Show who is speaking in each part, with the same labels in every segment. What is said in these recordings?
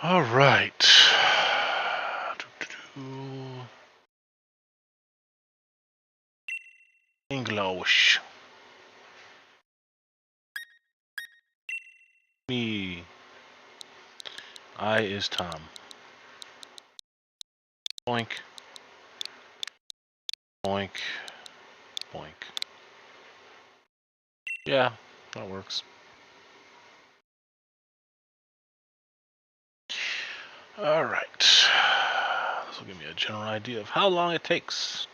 Speaker 1: All right. English. Me. I is Tom. Boink. Boink. Boink. Yeah, that works. All right. This will give me a general idea of how long it takes.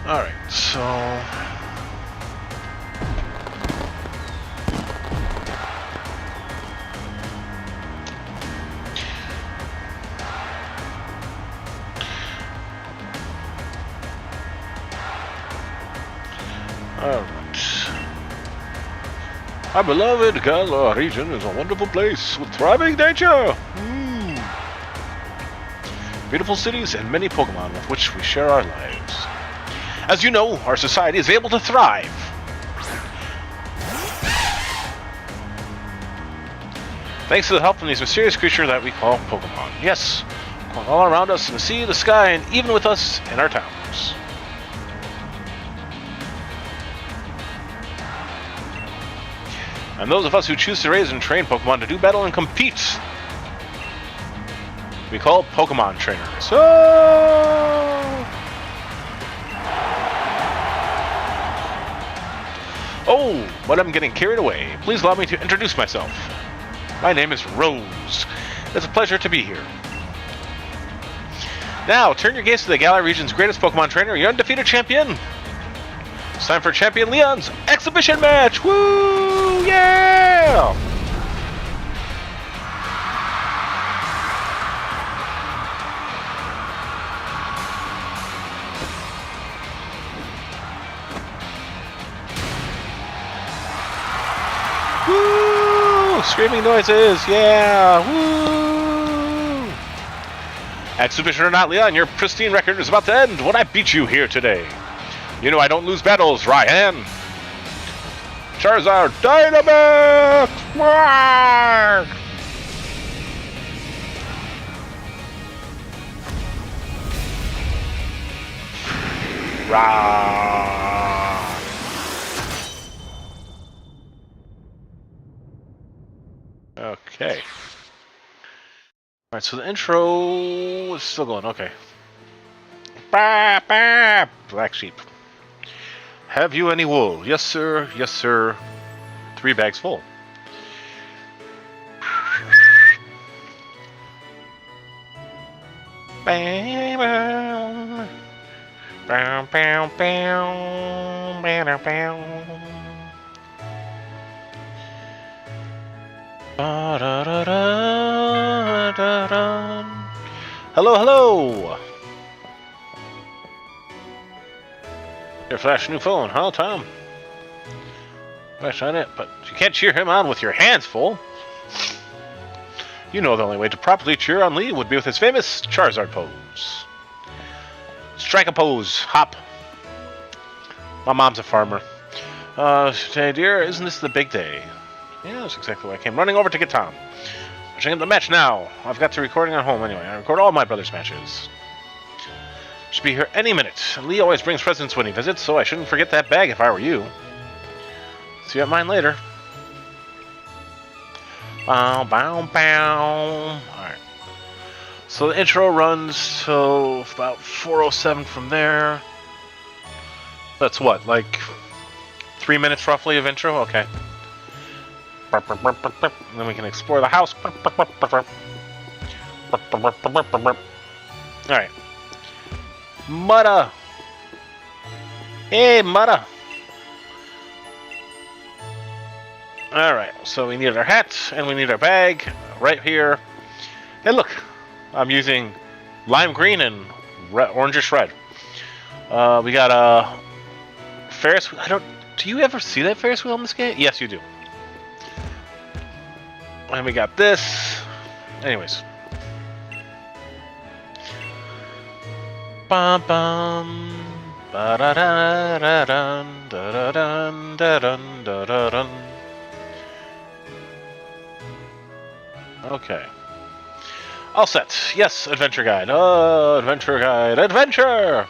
Speaker 1: All right, so alright. Our beloved Galar region is a wonderful place with thriving nature. Beautiful cities and many Pokemon with which we share our lives. As you know, our society is able to thrive. Thanks to the help from these mysterious creatures that we call Pokemon. Yes, all around us in the sea, the sky, and even with us in our towns. And those of us who choose to raise and train Pokemon to do battle and compete, we call Pokemon trainers. Oh, but I'm getting carried away. Please allow me to introduce myself. My name is Rose. It's a pleasure to be here. Now, turn your gaze to the Galar region's greatest Pokemon trainer, your undefeated champion. It's time for Champion Leon's exhibition match! Woo! Yeah! Woo! Screaming noises! Yeah! Woo! Exhibition or not, Leon, your pristine record is about to end when I beat you here today. You know I don't lose battles, Ryan. Charizard Dynamax! Rah! Okay. Alright, so the intro is still going, okay. Bah, bah, black sheep. Have you any wool? Yes, sir. Yes, sir. 3 bags full. Bam, bam. Bam, bam, bam. Bam, bam. Hello, hello. Your flash new phone, huh, Tom? Flash on it, but you can't cheer him on with your hands full. You know the only way to properly cheer on Lee would be with his famous Charizard pose. Strike a pose, hop. My mom's a farmer. Today, dear, isn't this the big day? Yeah, that's exactly why I came running over to get Tom. Watching him the match now. I've got to recording at home anyway. I record all my brother's matches. Should be here any minute. Lee always brings presents when he visits, so I shouldn't forget that bag if I were you. See you at mine later. Bow, bow, bow. Alright. So the intro runs till about 4:07 from there. That's what, like 3 minutes roughly of intro? Okay. And then we can explore the house. Alright. Mutta! Hey, Mutta! Alright, so we need our hat, and we need our bag, right here. And look, I'm using lime green and orangish red. We got a Ferris wheel. Do you ever see that Ferris wheel in this game? Yes, you do. And we got this. Anyways. Bum bum. Ba da da da dun da da dun da dun da da dun. Okay. All set. Yes, adventure guide. Adventure guide. Adventure!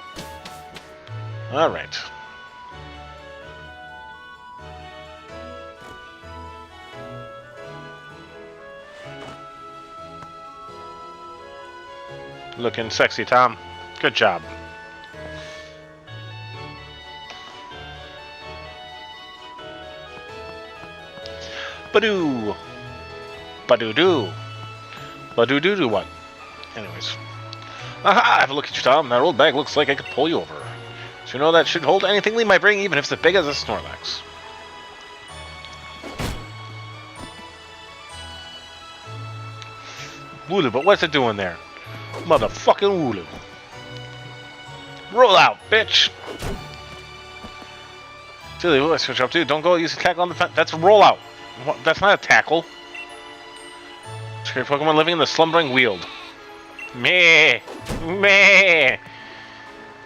Speaker 1: Alright. Looking sexy, Tom. Good job. Badoo. Badoo-doo. Badoo-doo-doo what? Anyways. Aha! Have a look at you, Tom. That old bag looks like I could pull you over. So you know that should hold anything Lee might bring, even if it's as big as a Snorlax. Wooloo, but what's it doing there? Motherfucking Wooloo. Roll out, bitch! Silly, what switch up to? Don't go use a tackle on the fence. That's a rollout. That's not a tackle. Scary Pokemon living in the slumbering weald. Meh. Meh.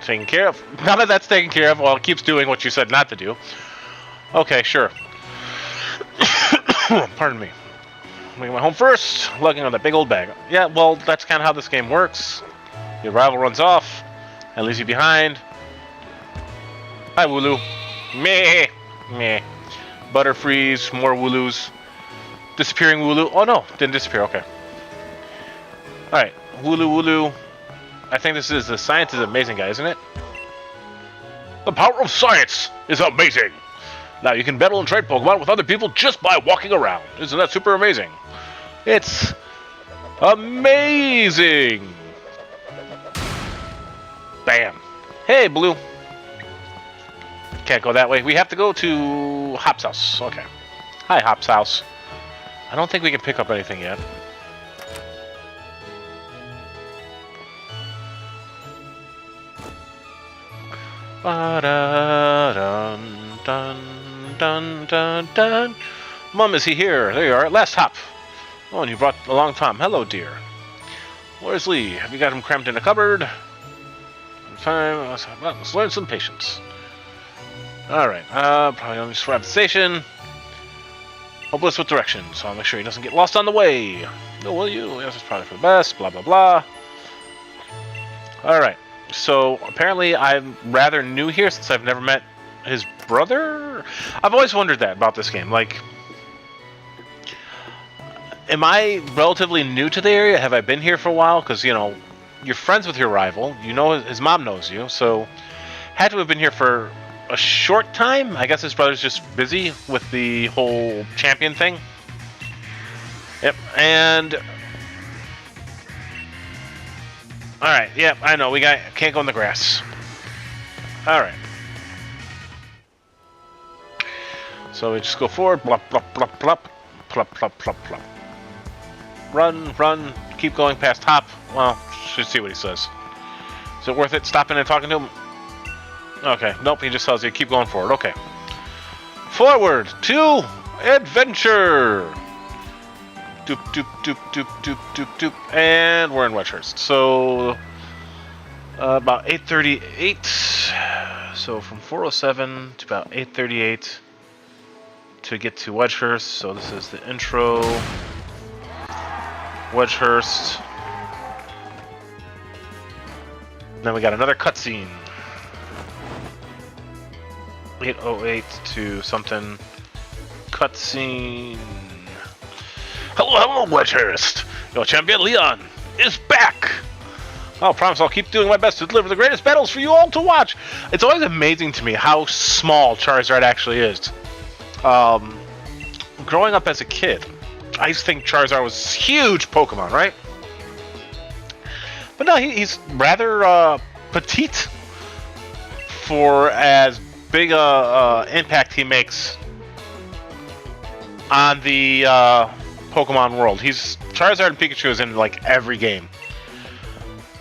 Speaker 1: Taken care of. Now that that's taken care of, well, it keeps doing what you said not to do. Okay, sure. Pardon me. Making my home first, lugging on that big old bag. Yeah, well, that's kind of how this game works. Your rival runs off and leaves you behind. Hi, Wooloo. Meh. Meh. Butterfrees, more Wooloos. Disappearing Wooloo. Oh, no, didn't disappear. Okay. Alright, Wooloo. I think this is the science is amazing, guy, isn't it? The power of science is amazing. Now you can battle and trade Pokemon with other people just by walking around. Isn't that super amazing? It's amazing. Bam. Hey, Blue. Can't go that way. We have to go to Hop's house. Okay. Hi, Hop's house. I don't think we can pick up anything yet. Ba-da-dun, dun, dun, dun, dun. Mom, is he here? There you are. At last, Hop. Oh, and you brought along Tom. Hello, dear. Where's Lee? Have you got him cramped in a cupboard? Time. Well, let's learn some patience. Alright, probably only just arrived at the station. Hopeless with directions, so I'll make sure he doesn't get lost on the way. Oh, will you? Yes, it's probably for the best, blah, blah, blah. Alright, so apparently I'm rather new here since I've never met his brother? I've always wondered that about this game. Like, am I relatively new to the area? Have I been here for a while? Because, you know, you're friends with your rival. You know his mom knows you, so had to have been here for a short time. I guess his brother's just busy with the whole champion thing. Yep, and alright, yep, I know, can't go in the grass. Alright. So we just go forward, blop, blop, blop, blop, plop, plop, plop, plop. Run, keep going past Hop. Well, should see what he says. Is it worth it stopping and talking to him? Okay, nope, he just tells you keep going forward. Okay. Forward to adventure! Doop, doop, doop, doop, doop, doop, doop. And we're in Wedgehurst. So, about 8:38. So, from 4:07 to about 8:38 to get to Wedgehurst. So, this is the intro. Wedgehurst. Then we got another cutscene. 8:08 to something. Cutscene. Hello, Wedgehurst. Your champion Leon is back. I'll promise I'll keep doing my best to deliver the greatest battles for you all to watch. It's always amazing to me how small Charizard actually is. Growing up as a kid, I used to think Charizard was a huge Pokemon, right? But no, he's rather petite for as big impact he makes on the Pokemon world. Charizard and Pikachu is in like every game.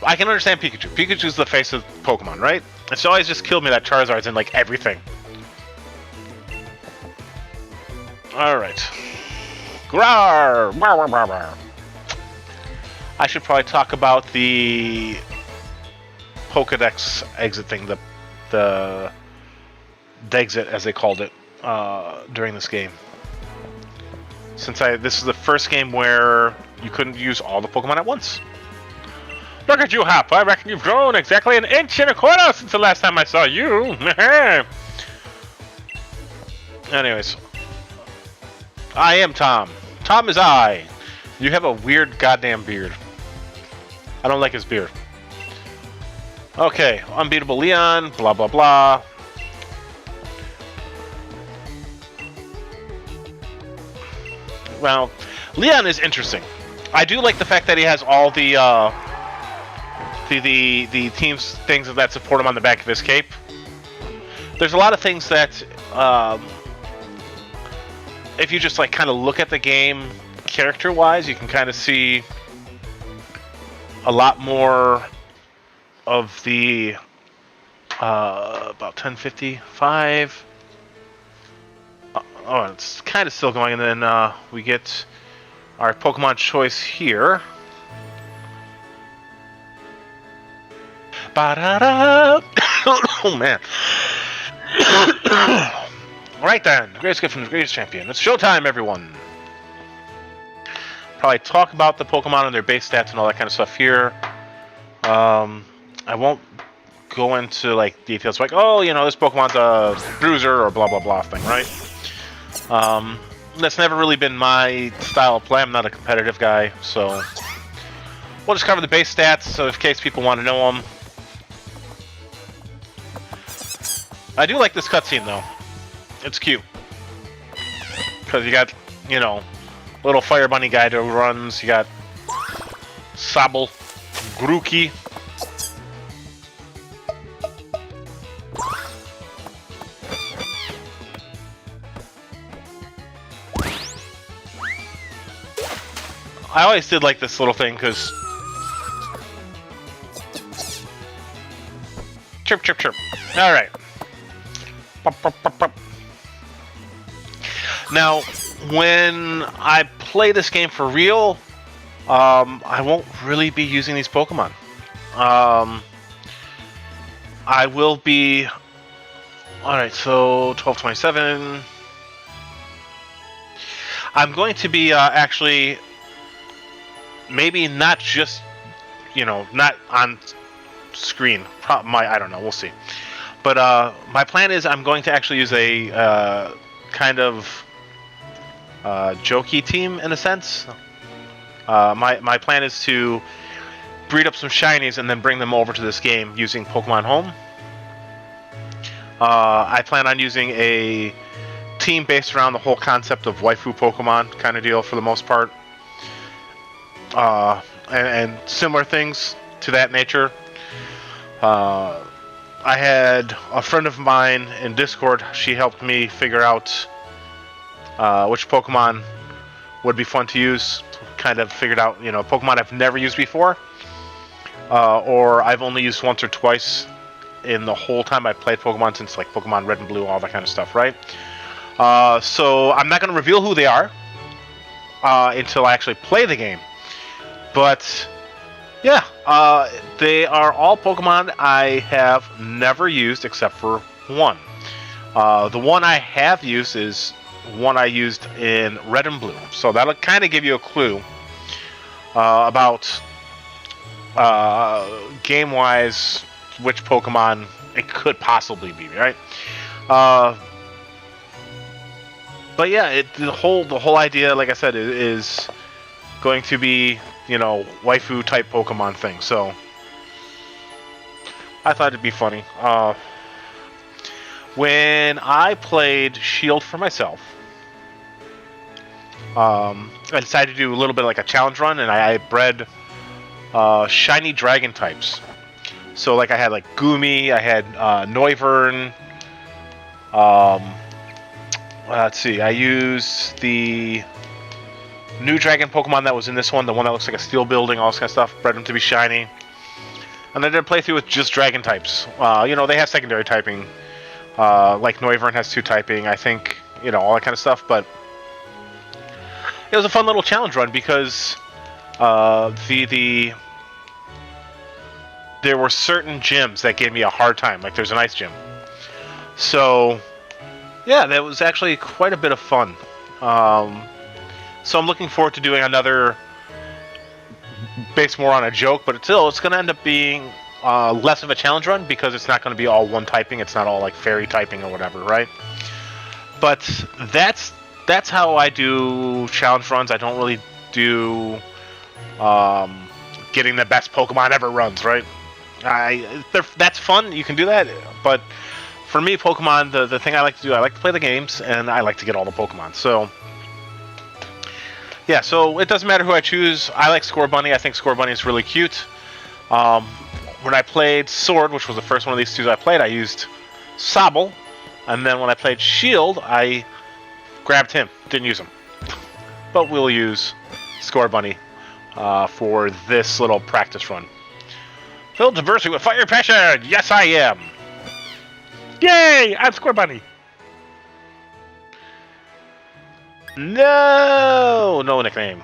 Speaker 1: I can understand Pikachu. Pikachu's the face of Pokemon, right? It's always just killed me that Charizard's in like everything. Alright. Grar! I should probably talk about the Pokedex exit thing, the Dexit, as they called it, during this game. since this is the first game where you couldn't use all the Pokemon at once. Look at you, Hop! I reckon you've grown exactly an inch and a quarter since the last time I saw you! Anyways. I am Tom. Tom is I. You have a weird goddamn beard. I don't like his beard. Okay, unbeatable Leon, blah blah blah. Well, Leon is interesting. I do like the fact that he has all the team's things that support him on the back of his cape. There's a lot of things that, if you just like kind of look at the game character-wise, you can kind of see a lot more of the about 1055. Oh, it's kind of still going, and then we get our Pokemon choice here. Ba-da-da! Oh, man. Alright then, the greatest gift from the greatest champion. It's showtime, everyone! Probably talk about the Pokemon and their base stats and all that kind of stuff here. I won't go into like details like, oh, you know, this Pokemon's a bruiser or blah blah blah thing, right? That's never really been my style of play. I'm not a competitive guy, so we'll just cover the base stats, so in case people want to know them. I do like this cutscene though. It's cute because you got, you know, little fire bunny guy that runs. You got Sobble, Grookey. I always did like this little thing because chirp, chirp, chirp. All right. Pop, pop, pop, pop. Now, when I play this game for real, I won't really be using these Pokemon. I will be. All right, so 1227. I'm going to be actually. Maybe not just, you know, not on screen. I don't know. We'll see. But my plan is I'm going to actually use a kind of jokey team in a sense. My plan is to breed up some shinies and then bring them over to this game using Pokemon Home. I plan on using a team based around the whole concept of waifu Pokemon kind of deal for the most part. And similar things to that nature. I had a friend of mine in Discord. She helped me figure out which Pokemon would be fun to use. Kind of figured out, you know, Pokemon I've never used before, or I've only used once or twice in the whole time I've played Pokemon since like Pokemon Red and Blue, all that kind of stuff, right? So I'm not going to reveal who they are until I actually play the game. But, yeah, they are all Pokemon I have never used except for one. The one I have used is one I used in Red and Blue. So that'll kind of give you a clue about, game-wise, which Pokemon it could possibly be, right? But yeah, the whole idea, like I said, is going to be, you know, waifu type Pokemon thing. So I thought it'd be funny. When I played Shield for myself, I decided to do a little bit like a challenge run, and I bred shiny dragon types. So like I had like Goomy, I had Noivern. Let's see, I used the new dragon Pokemon that was in this one, the one that looks like a steel building, all this kind of stuff, bred them to be shiny. And I did a playthrough with just dragon types. You know, they have secondary typing. Like Noivern has 2 typing, I think, you know, all that kind of stuff. But it was a fun little challenge run because there were certain gyms that gave me a hard time. Like there's an ice gym. So, yeah, that was actually quite a bit of fun. So I'm looking forward to doing another based more on a joke, but it's going to end up being less of a challenge run because it's not going to be all one typing. It's not all like fairy typing or whatever, right? But that's how I do challenge runs. I don't really do getting the best Pokemon ever runs, right? That's fun. You can do that, but for me, Pokemon, the thing I like to do, I like to play the games, and I like to get all the Pokemon. So yeah, so it doesn't matter who I choose. I like Score Bunny. I think Score Bunny is really cute. When I played Sword, which was the first one of these two I played, I used Sobble. And then when I played Shield, I grabbed him. Didn't use him. But we'll use Score Bunny for this little practice run. Fill diversity with fire passion! Yes, I am! Yay! I'm Score Bunny! No! No nickname.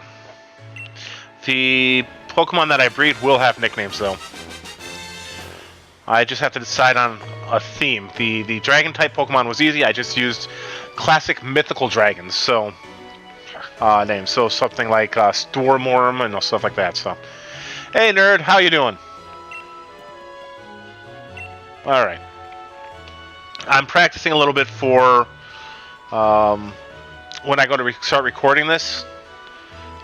Speaker 1: The Pokemon that I breed will have nicknames, though. I just have to decide on a theme. The Dragon-type Pokemon was easy. I just used classic mythical dragons, so names. So something like Stormworm and stuff like that. So, hey, nerd, how you doing? All right. I'm practicing a little bit for when I go to start recording this.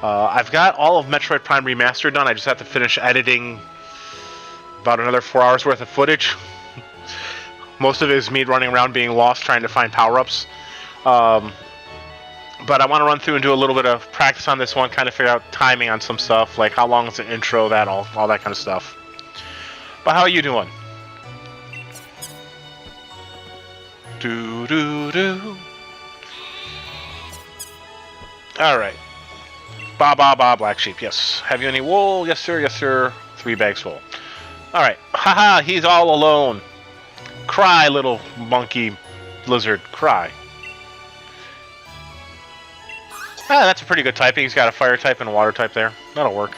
Speaker 1: I've got all of Metroid Prime Remastered done. I just have to finish editing about another 4 hours worth of footage. Most of it is me running around being lost trying to find power-ups. But I want to run through and do a little bit of practice on this one, kind of figure out timing on some stuff, like how long is the intro, that all that kind of stuff. But how are you doing? Do. Alright. Ba, black sheep, yes. Have you any wool? Yes, sir, yes, sir. 3 bags full. Alright. Haha, he's all alone. Cry, little monkey lizard. Cry. Ah, that's a pretty good typing. He's got a fire type and a water type there. That'll work.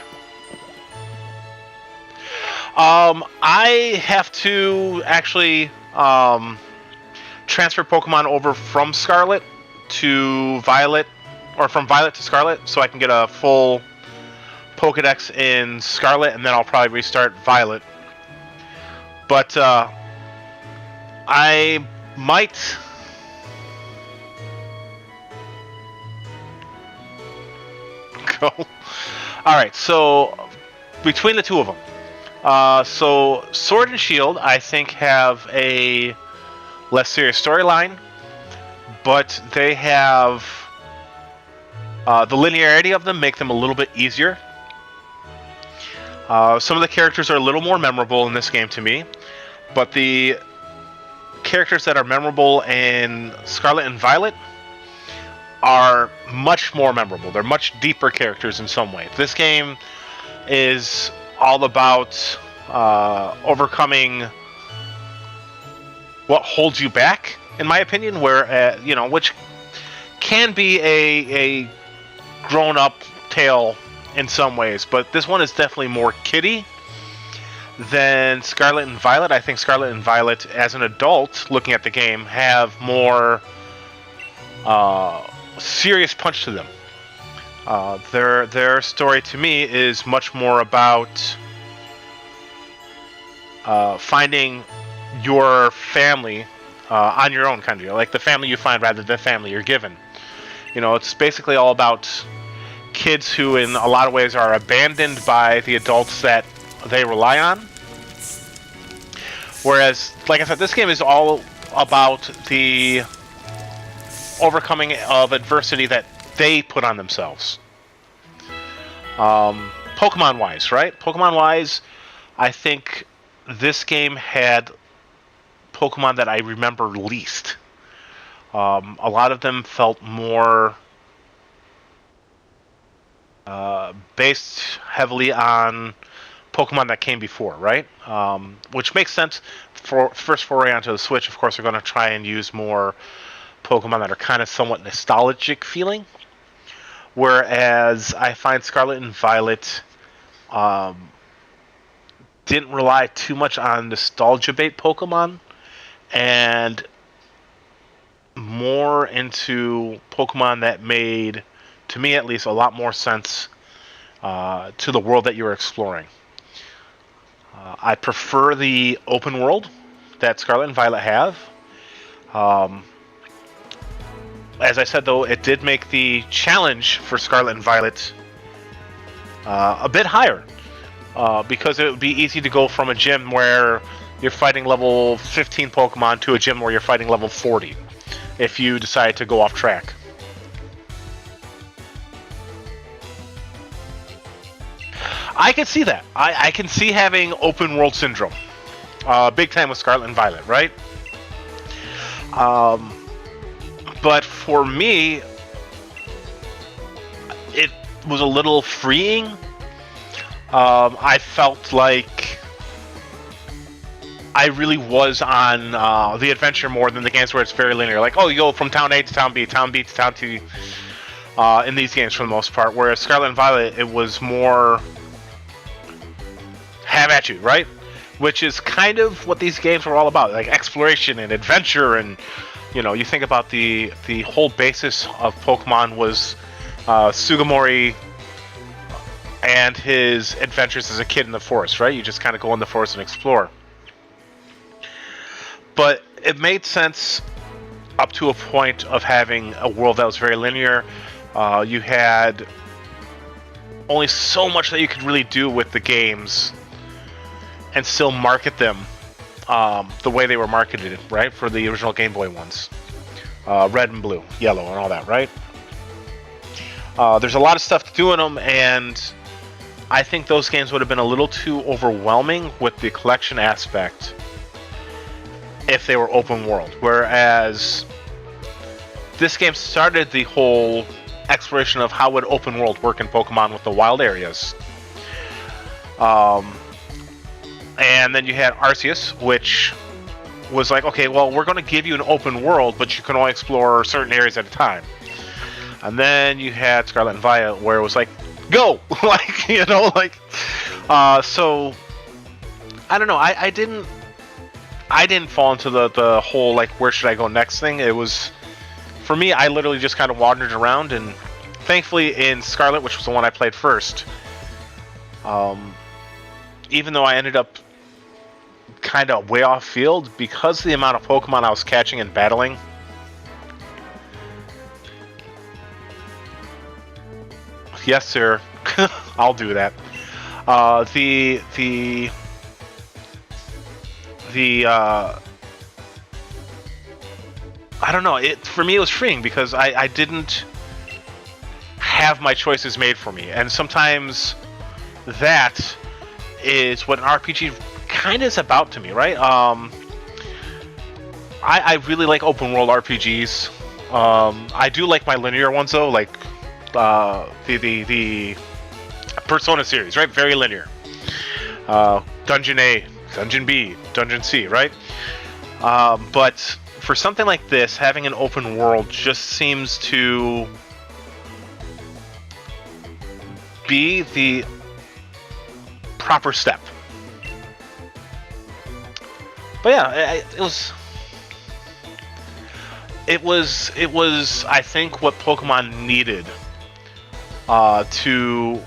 Speaker 1: I have to actually transfer Pokemon over from Scarlet to Violet, or from Violet to Scarlet, so I can get a full Pokedex in Scarlet, and then I'll probably restart Violet. But I might go. Alright, so between the two of them. So Sword and Shield, I think, have a less serious storyline, but they have the linearity of them make them a little bit easier. Some of the characters are a little more memorable in this game to me, but the characters that are memorable in Scarlet and Violet are much more memorable. They're much deeper characters in some way. This game is all about overcoming what holds you back, in my opinion, where which can be a grown-up tale in some ways, but this one is definitely more kiddie than Scarlet and Violet. I think Scarlet and Violet, as an adult looking at the game, have more serious punch to them. Their story to me is much more about finding your family on your own, kind of like the family you find rather than the family you're given. It's basically all about kids who in a lot of ways are abandoned by the adults that they rely on. Whereas, like I said, this game is all about the overcoming of adversity that they put on themselves. Pokemon-wise, right? Pokemon-wise, I think this game had Pokemon that I remember least. A lot of them felt more based heavily on Pokemon that came before, right? Which makes sense. For first foray onto the Switch, of course, they're going to try and use more Pokemon that are kind of somewhat nostalgic feeling. Whereas I find Scarlet and Violet didn't rely too much on nostalgia-bait Pokemon, and more into Pokemon that made to me at least, a lot more sense to the world that you're exploring. I prefer the open world that Scarlet and Violet have. As I said, though, it did make the challenge for Scarlet and Violet a bit higher, because it would be easy to go from a gym where you're fighting level 15 Pokemon to a gym where you're fighting level 40, if you decide to go off track. I can see that. I can see having open world syndrome. Big time with Scarlet and Violet, right? But for me, it was a little freeing. I felt like I really was on the adventure more than the games where it's very linear. Like, oh, you go from town A to town B, town B to town T, in these games for the most part. Whereas Scarlet and Violet, it was more have at you, right? Which is kind of what these games were all about, like exploration and adventure. And you think about the whole basis of Pokemon was Sugimori and his adventures as a kid in the forest, right? You just kind of go in the forest and explore. But it made sense up to a point of having a world that was very linear. You had only so much that you could really do with the games and still market them the way they were marketed, right? For the original Game Boy ones. Red and blue, yellow, and all that, right? There's a lot of stuff to do in them, and I think those games would have been a little too overwhelming with the collection aspect if they were open world. Whereas this game started the whole exploration of how would open world work in Pokemon with the wild areas. And then you had Arceus, which was like, okay, well, we're going to give you an open world, but you can only explore certain areas at a time. And then you had Scarlet and Violet, where it was like, go! So, I don't know, I didn't fall into the whole, like, where should I go next thing. It was, for me, I literally just kind of wandered around, and thankfully in Scarlet, which was the one I played first, even though I ended up kind of way off field, because of the amount of Pokemon I was catching and battling, yes, sir, I'll do that. The I don't know. For me, it was freeing because I didn't have my choices made for me, and sometimes that is what an RPG kind of is about to me, right? I really like open world RPGs. I do like my linear ones though, like the Persona series, right? Very linear. Dungeon A, Dungeon B, Dungeon C, right? But for something like this, having an open world just seems to be the proper step. But yeah, it was I think what Pokemon needed to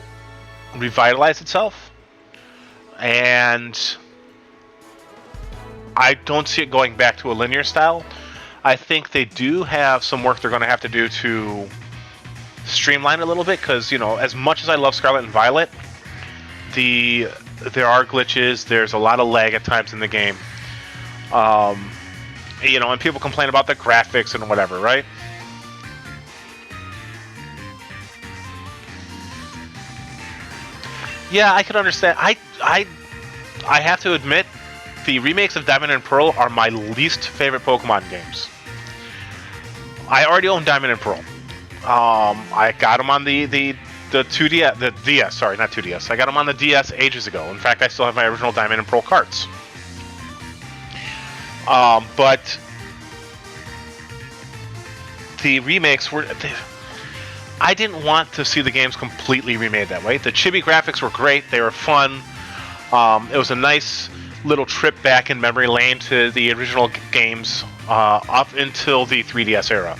Speaker 1: revitalize itself, and I don't see it going back to a linear style. I think they do have some work they're going to have to do to streamline it a little bit, because as much as I love Scarlet and Violet, there are glitches. There's a lot of lag at times in the game. And people complain about the graphics and whatever, right? Yeah, I could understand. I have to admit, the remakes of Diamond and Pearl are my least favorite Pokemon games. I already own Diamond and Pearl. I got them on the 2DS, the DS, sorry, not 2DS. I got them on the DS ages ago. In fact, I still have my original Diamond and Pearl carts. But the remakes were... I didn't want to see the games completely remade that way. The chibi graphics were great. They were fun. It was a nice little trip back in memory lane to the original games up until the 3DS era.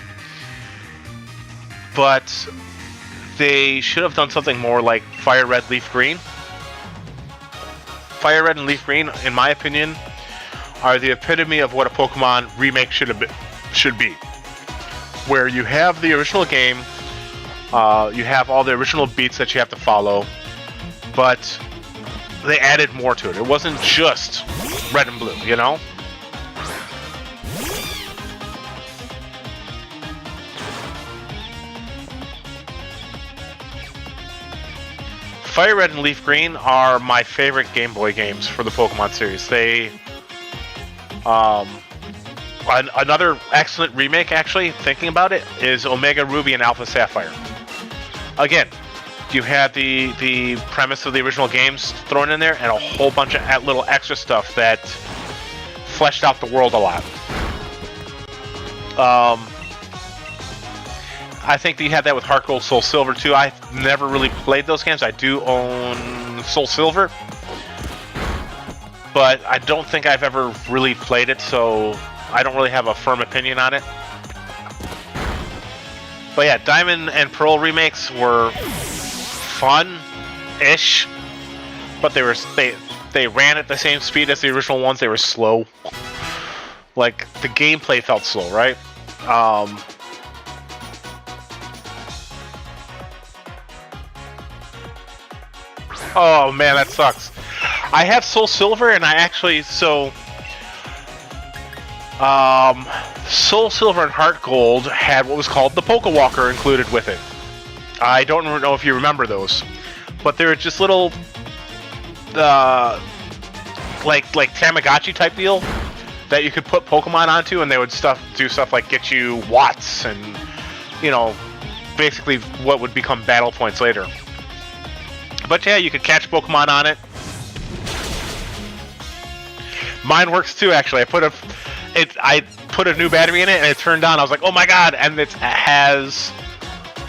Speaker 1: But they should have done something more like Fire Red, Leaf Green. Fire Red and Leaf Green, in my opinion, are the epitome of what a Pokemon remake should be. Where you have the original game, you have all the original beats that you have to follow, but they added more to it. It wasn't just Red and Blue, you know? Fire Red and Leaf Green are my favorite Game Boy games for the Pokemon series. They, another excellent remake, actually, thinking about it, is Omega Ruby and Alpha Sapphire. Again, you had the premise of the original games thrown in there, and a whole bunch of little extra stuff that fleshed out the world a lot. I think that you had that with Heart Gold, Soul Silver too. I've never really played those games. I do own Soul Silver, but I don't think I've ever really played it, so I don't really have a firm opinion on it. But yeah, Diamond and Pearl remakes were fun-ish, but they ran at the same speed as the original ones. They were slow. Like, the gameplay felt slow, right? Oh man, that sucks. I have Soul Silver, and I actually Soul Silver and Heart Gold had what was called the Pokewalker included with it. I don't know if you remember those, but they were just little, like Tamagotchi type deal that you could put Pokemon onto, and they would do stuff like get you watts and, you know, basically what would become battle points later. But yeah, you could catch Pokemon on it. Mine works too, actually. I put a new battery in it, and it turned on. I was like, oh my god! And it has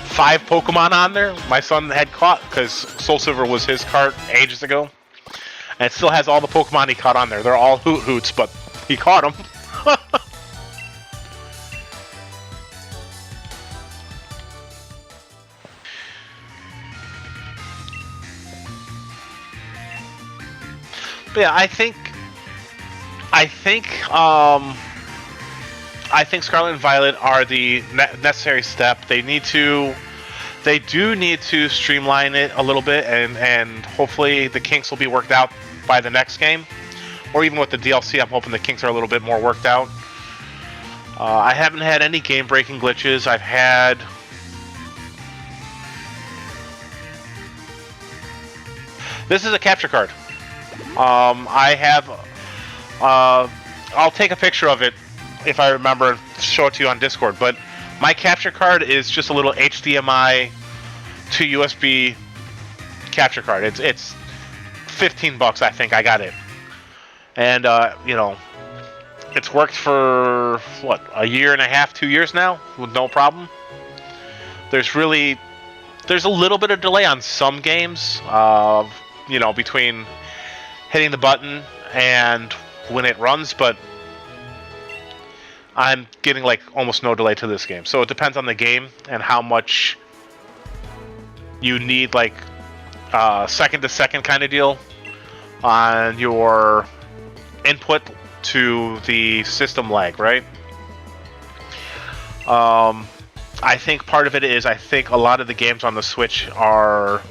Speaker 1: 5 Pokemon on there. My son had caught, because Soul Silver was his cart ages ago, and it still has all the Pokemon he caught on there. They're all Hoots, but he caught them. But yeah, I think Scarlet and Violet are the necessary step. They do need to streamline it a little bit, and hopefully the kinks will be worked out by the next game, or even with the DLC. I'm hoping the kinks are a little bit more worked out. I haven't had any game-breaking glitches. I've had this is a capture card. I have. I'll take a picture of it if I remember and show it to you on Discord. But my capture card is just a little HDMI to USB capture card. It's $15, I think. I got it, and you know, it's worked for what, a year and a half, 2 years now with no problem. There's a little bit of delay on some games, you know, between hitting the button and when it runs, but I'm getting like almost no delay to this game. So it depends on the game and how much you need, like second to second kind of deal on your input to the system lag, right? I think part of it is, I think a lot of the games on the Switch are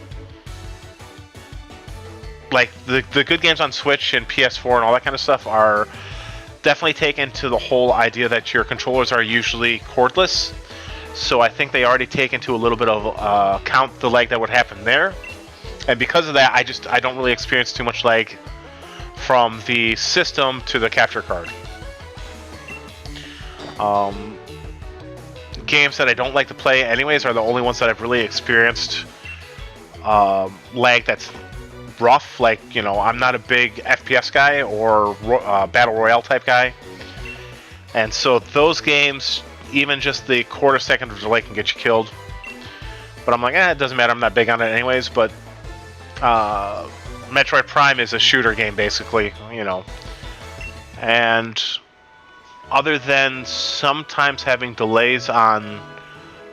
Speaker 1: like the good games on Switch and PS4 and all that kind of stuff are definitely taken to the whole idea that your controllers are usually cordless. So I think they already take into a little bit of count the lag that would happen there. And because of that, I don't really experience too much lag from the system to the capture card. Games that I don't like to play anyways are the only ones that I've really experienced lag that's rough. Like, you know, I'm not a big FPS guy or Battle Royale type guy. And so those games, even just the quarter second of delay can get you killed. But I'm like, it doesn't matter. I'm not big on it anyways. But Metroid Prime is a shooter game, basically, you know. And other than sometimes having delays on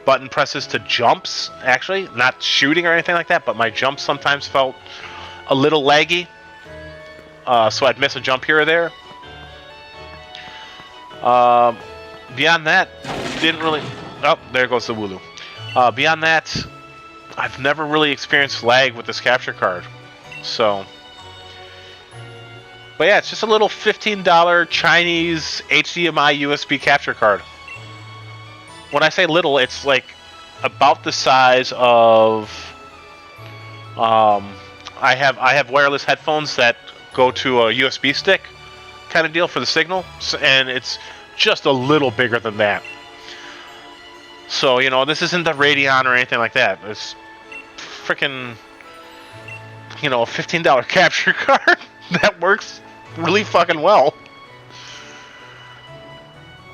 Speaker 1: button presses to jumps, actually. Not shooting or anything like that, but my jumps sometimes felt a little laggy. So I'd miss a jump here or there. Beyond that, didn't really... Oh, there goes the Wooloo. Beyond that, I've never really experienced lag with this capture card. So... But yeah, it's just a little $15 Chinese HDMI USB capture card. When I say little, it's like about the size of... I have wireless headphones that go to a USB stick kind of deal for the signal, and it's just a little bigger than that. So, you know, this isn't the Radeon or anything like that. It's freaking, you know, a $15 capture card that works really fucking well.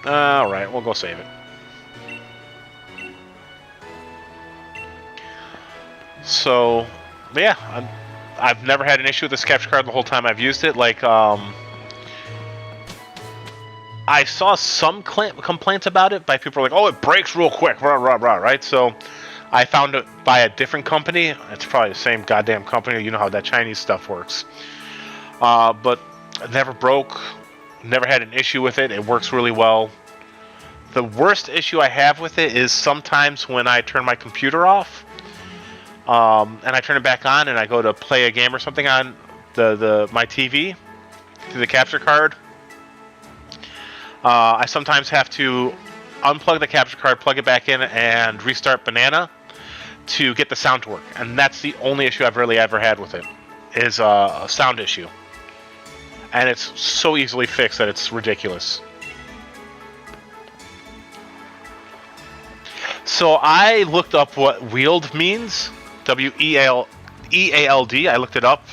Speaker 1: Alright, we'll go save it. So, yeah, I've never had an issue with this capture card the whole time I've used it. Like, I saw some complaints about it by people like, oh, it breaks real quick, rah, rah, rah, right? So I found it by a different company. It's probably the same goddamn company. You know how that Chinese stuff works. But it never broke, never had an issue with it. It works really well. The worst issue I have with it is sometimes when I turn my computer off, and I turn it back on and I go to play a game or something on my TV through the capture card, I sometimes have to unplug the capture card, plug it back in, and restart Banana to get the sound to work. And that's the only issue I've really ever had with it, is a sound issue. And it's so easily fixed that it's ridiculous. So I looked up what wheeled means. W-E-A-L-D. I looked it up.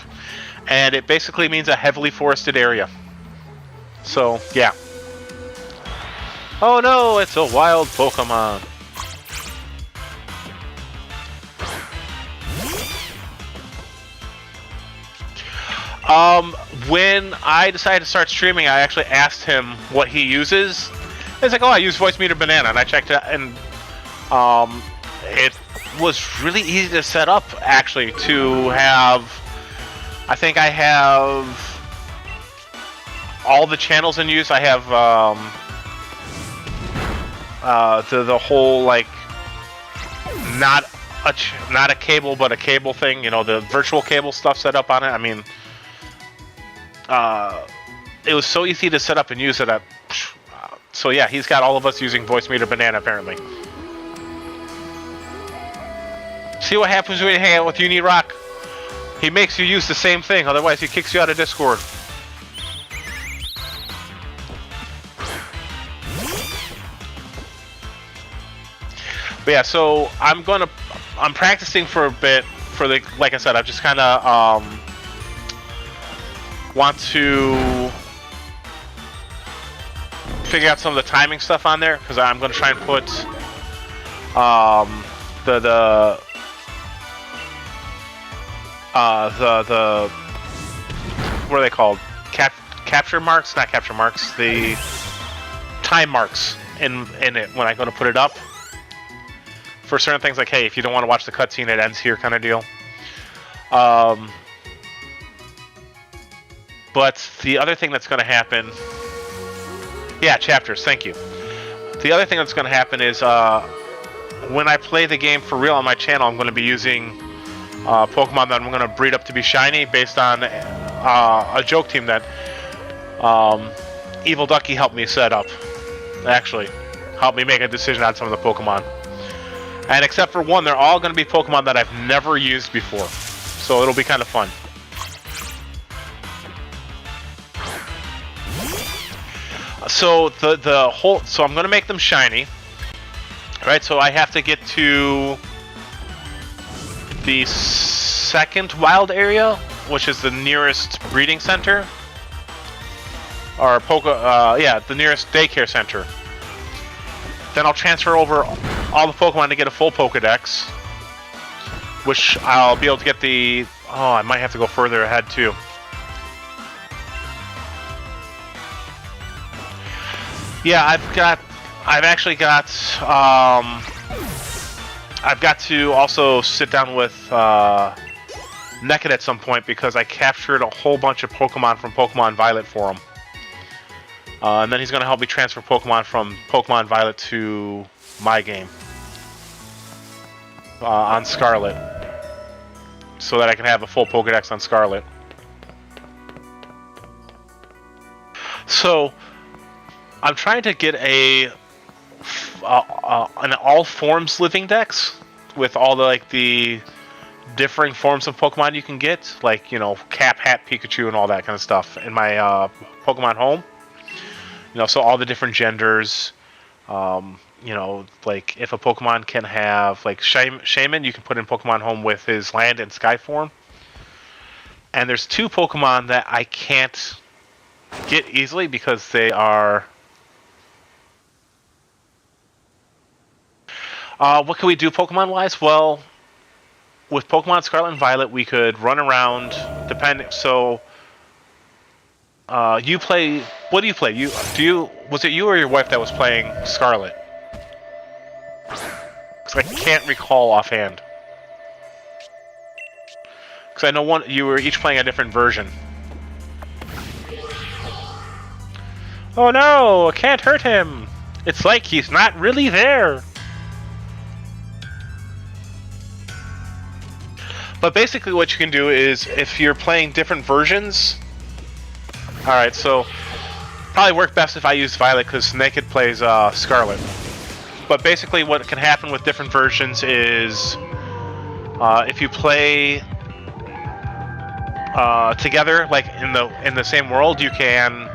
Speaker 1: And it basically means a heavily forested area. So, yeah. Oh no, it's a wild Pokemon. When I decided to start streaming, I actually asked him what he uses. He's like, oh, I use Voice Meter Banana, and I checked it, and it was really easy to set up, actually, to have... I think I have all the channels in use. I have the whole, like, not a cable, but a cable thing, you know, the virtual cable stuff set up on it. I mean, it was so easy to set up and use it. So yeah, he's got all of us using Voice Meter Banana, apparently. See what happens when you hang out with Unirock? He makes you use the same thing, otherwise he kicks you out of Discord. But yeah, so I'm practicing for a bit for the, like I said, I've just kind of want to figure out some of the timing stuff on there, because I'm going to try and put the what are they called? Capture marks? Not capture marks. The time marks in it when I'm going to put it up. For certain things, like, hey, if you don't want to watch the cutscene, it ends here kind of deal. But the other thing that's going to happen... Yeah, chapters, thank you. The other thing that's going to happen is when I play the game for real on my channel, I'm going to be using Pokemon that I'm going to breed up to be shiny based on a joke team that Evil Ducky helped me set up. Actually, helped me make a decision on some of the Pokemon. And except for one, they're all going to be Pokemon that I've never used before. So it'll be kind of fun. So so I'm going to make them shiny. Right, so I have to get to the second wild area, which is the nearest breeding center. Or the nearest daycare center. Then I'll transfer over all the Pokemon to get a full Pokedex, which I'll be able to get the... Oh, I might have to go further ahead, too. Yeah, I've actually got I've got to also sit down with Naked at some point because I captured a whole bunch of Pokemon from Pokemon Violet for him. And then he's going to help me transfer Pokemon from Pokemon Violet to my game on Scarlet, so that I can have a full Pokedex on Scarlet. So I'm trying to get an all forms living dex with all the differing forms of Pokemon you can get, like, you know, Cap, Hat, Pikachu, and all that kind of stuff in my Pokemon home. You know, so all the different genders. You know, like if a Pokemon can have, like Shaman, you can put in Pokemon home with his land and sky form. And there's 2 Pokemon that I can't get easily because they are... what can we do Pokemon-wise? Well, with Pokemon Scarlet and Violet, we could run around, depending... So, you play... What do you play? Was it you or your wife that was playing Scarlet? Because I can't recall offhand. Because I know you were each playing a different version. Oh no! I can't hurt him! It's like he's not really there! But basically what you can do is, if you're playing different versions... Alright, so... Probably work best if I use Violet, because Naked plays Scarlet. But basically what can happen with different versions is... if you play... together, like in the same world, you can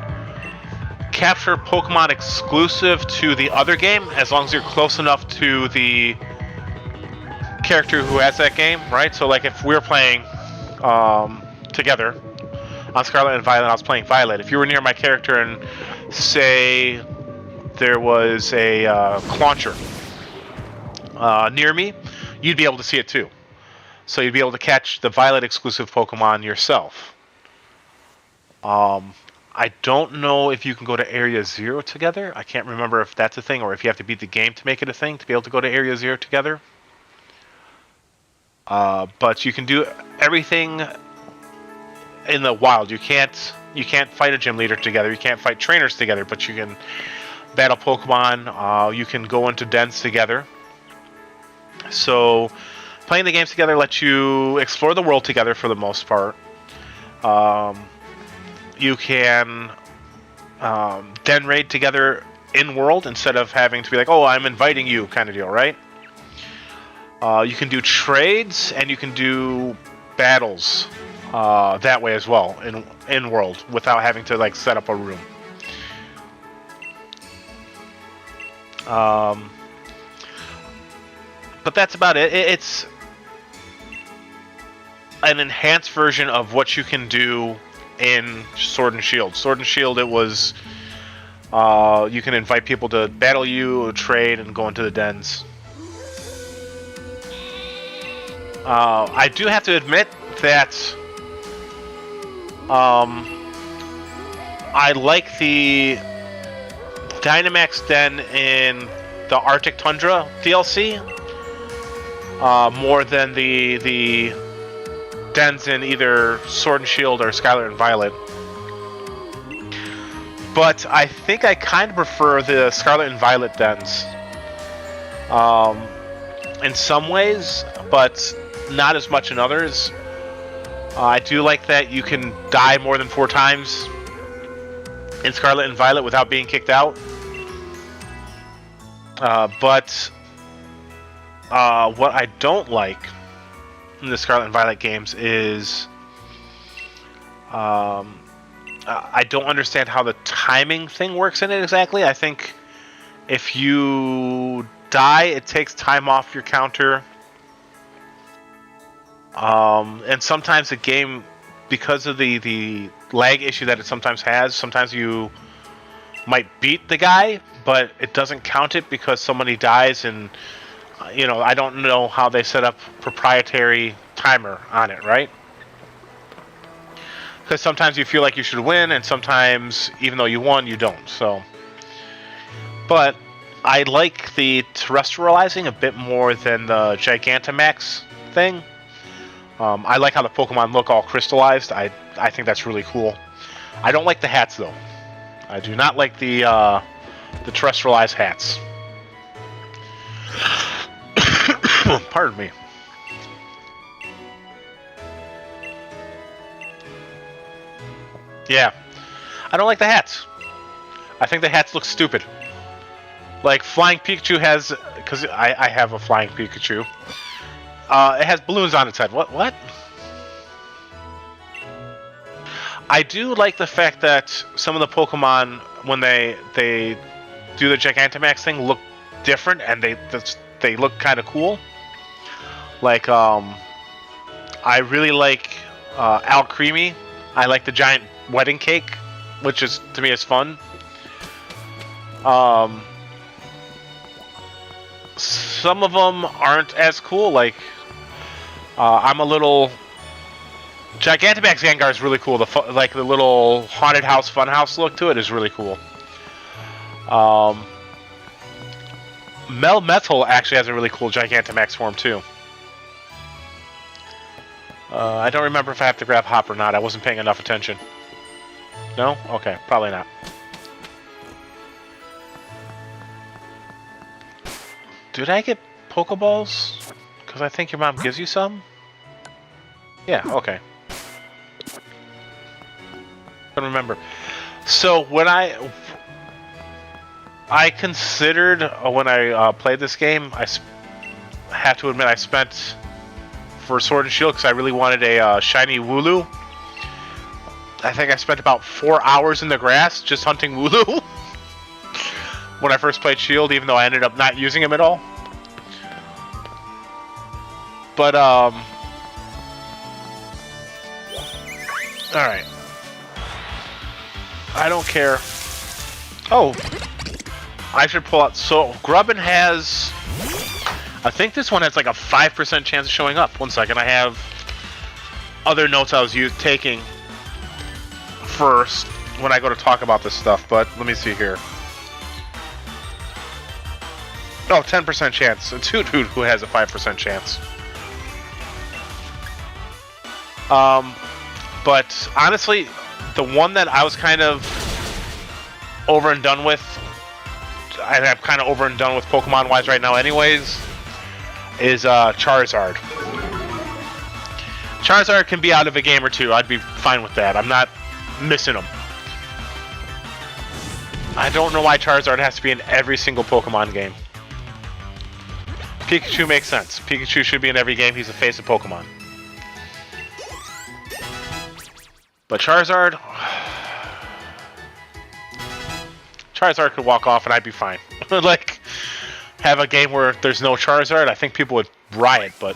Speaker 1: capture Pokemon exclusive to the other game, as long as you're close enough to the character who has that game, right? So like if we were playing together on Scarlet and Violet, I was playing Violet. If you were near my character and say there was a Clauncher near me, you'd be able to see it too. So you'd be able to catch the Violet exclusive Pokemon yourself. I don't know if you can go to Area 0 together. I can't remember if that's a thing, or if you have to beat the game to make it a thing to be able to go to Area 0 together. But you can do everything in the wild. You can't fight a gym leader together. You can't fight trainers together, but you can battle Pokemon. You can go into dens together. So playing the games together lets you explore the world together for the most part. You can den raid together in world instead of having to be like, oh, I'm inviting you kind of deal, right? You can do trades and you can do battles that way as well in world without having to like set up a room. But that's about it. It's an enhanced version of what you can do in Sword and Shield. Sword and Shield, it was you can invite people to battle you, trade, and go into the dens. I do have to admit that I like the Dynamax Den in the Arctic Tundra DLC more than the dens in either Sword and Shield or Scarlet and Violet. But I think I kind of prefer the Scarlet and Violet dens in some ways, but not as much in others. I do like that you can die more than 4 times in Scarlet and Violet without being kicked out. But what I don't like in the Scarlet and Violet games is I don't understand how the timing thing works in it exactly. I think if you die, it takes time off your counter. And sometimes the game, because of the lag issue that it sometimes has, sometimes you might beat the guy, but it doesn't count it because somebody dies, and you know, I don't know how they set up proprietary timer on it, right? Because sometimes you feel like you should win, and sometimes, even though you won, you don't. So, but I like the terrestrializing a bit more than the Gigantamax thing. I like how the Pokemon look all crystallized. I think that's really cool. I don't like the hats though. I do not like the terrestrialized hats. Pardon me. Yeah, I don't like the hats. I think the hats look stupid. Like Flying Pikachu has, because I have a Flying Pikachu. It has balloons on its head. What? I do like the fact that some of the Pokemon, when they do the Gigantamax thing, look different and they look kind of cool. Like I really like Alcremie. I like the giant wedding cake, which is to me is fun. Some of them aren't as cool. Like I'm a little Gigantamax Gengar is really cool. Like the little haunted house, fun house look to it is really cool. Melmetal actually has a really cool Gigantamax form too. I don't remember if I have to grab Hop or not. I wasn't paying enough attention. No? Okay, probably not. Did I get Pokeballs? Because I think your mom gives you some? Yeah, okay. I don't remember. So when I considered when I played this game, I have to admit I spent for Sword and Shield because I really wanted a shiny Wooloo. I think I spent about 4 hours in the grass just hunting Wooloo when I first played Shield, even though I ended up not using him at all. But alright. I don't care. Oh, I should pull out. So Grubbin has, I think this one has like a 5% chance of showing up. 1 second, I have other notes I was taking first when I go to talk about this stuff, but let me see here. Oh, 10% chance. It's Hoot Hoot who has a 5% chance. But honestly, the one that I was kind of over and done with, I'm kind of over and done with Pokemon-wise right now anyways, is Charizard. Charizard can be out of a game or two. I'd be fine with that. I'm not missing him. I don't know why Charizard has to be in every single Pokemon game. Pikachu makes sense. Pikachu should be in every game. He's the face of Pokemon. But Charizard could walk off and I'd be fine. Like, have a game where there's no Charizard, I think people would riot, but...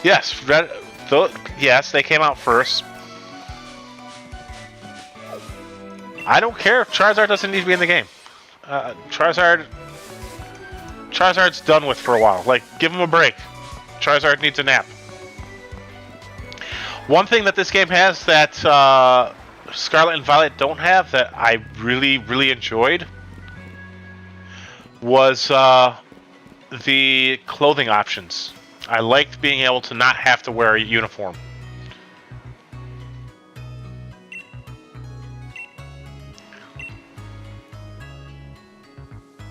Speaker 1: Yes, yes, they came out first. I don't care if Charizard doesn't need to be in the game. Charizard's done with for a while. Like, give him a break. Charizard needs a nap. One thing that this game has that Scarlet and Violet don't have that I really, really enjoyed was the clothing options. I liked being able to not have to wear a uniform.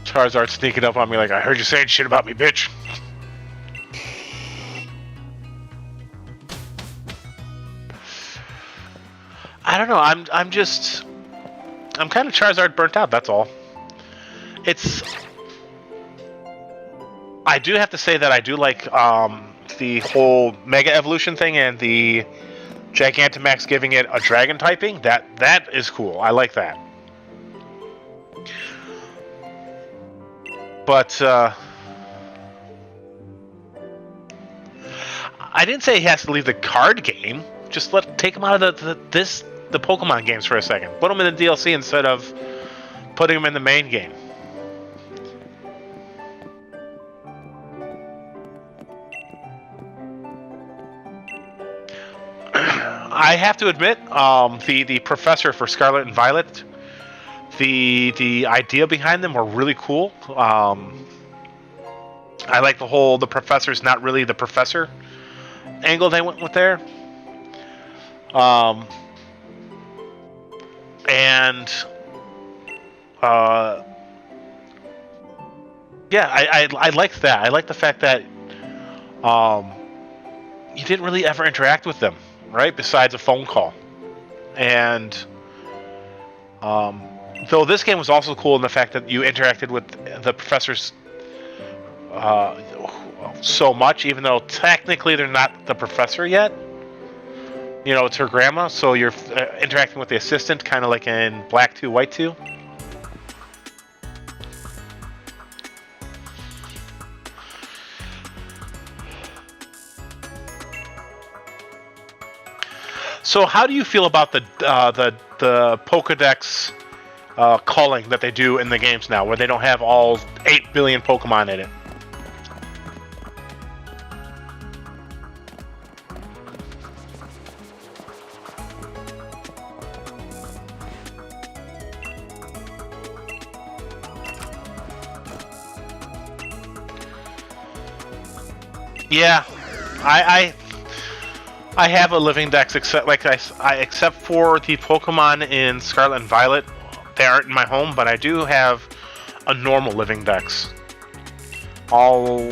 Speaker 1: Charizard sneaking up on me like, I heard you saying shit about me, bitch. I don't know, I'm kind of Charizard burnt out, that's all. I do have to say that I do like the whole Mega Evolution thing and the Gigantamax giving it a Dragon typing. That is cool. I like that. But I didn't say he has to leave the card game. Just take him out of the Pokemon games for a second. Put him in the DLC instead of putting him in the main game. I have to admit, the professor for Scarlet and Violet, the idea behind them were really cool. I like the professor's not really the professor angle they went with there. And yeah, I liked that. I liked the fact that you didn't really ever interact with them, right? Besides a phone call. And though this game was also cool in the fact that you interacted with the professors so much, even though technically they're not the professor yet. You know, it's her grandma, so you're interacting with the assistant, kind of like in Black 2, White 2. So, how do you feel about the Pokedex culling that they do in the games now, where they don't have all 8 billion Pokemon in it? Yeah, I have a living dex, except except for the Pokemon in Scarlet and Violet. They aren't in my home, but I do have a normal living dex. All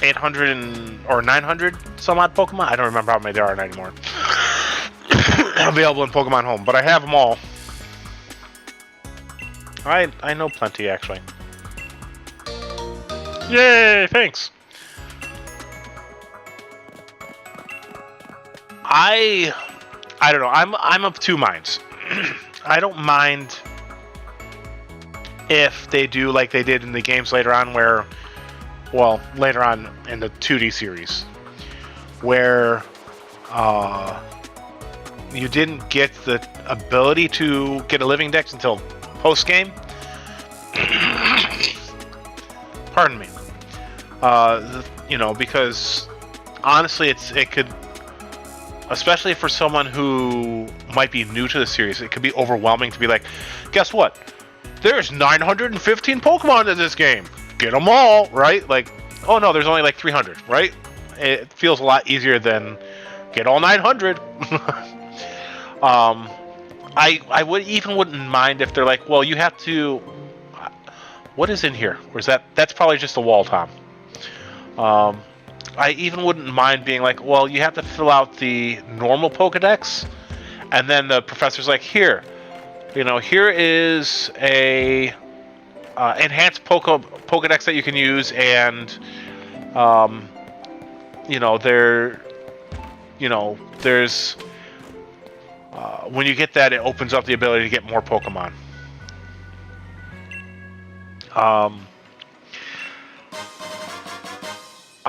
Speaker 1: 800 or 900 some odd Pokemon. I don't remember how many there are anymore. Available in Pokemon Home, but I have them all. I know plenty, actually. Yay! Thanks. I don't know. I'm of two minds. I don't mind if they do like they did in the games later on, later on in the 2D series, where you didn't get the ability to get a living dex until post game. Pardon me. Because honestly, it could, especially for someone who might be new to the series, it could be overwhelming to be like, guess what? There's 915 Pokemon in this game. Get them all, right? Like, oh no, there's only like 300, right? It feels a lot easier than get all 900. I wouldn't mind if they're like, well, you have to. What is in here? Or is that's probably just a wall, Tom. I even wouldn't mind being like, well, you have to fill out the normal Pokedex, and then the professor's like, here is a enhanced Pokedex that you can use, and there's when you get that, it opens up the ability to get more Pokemon.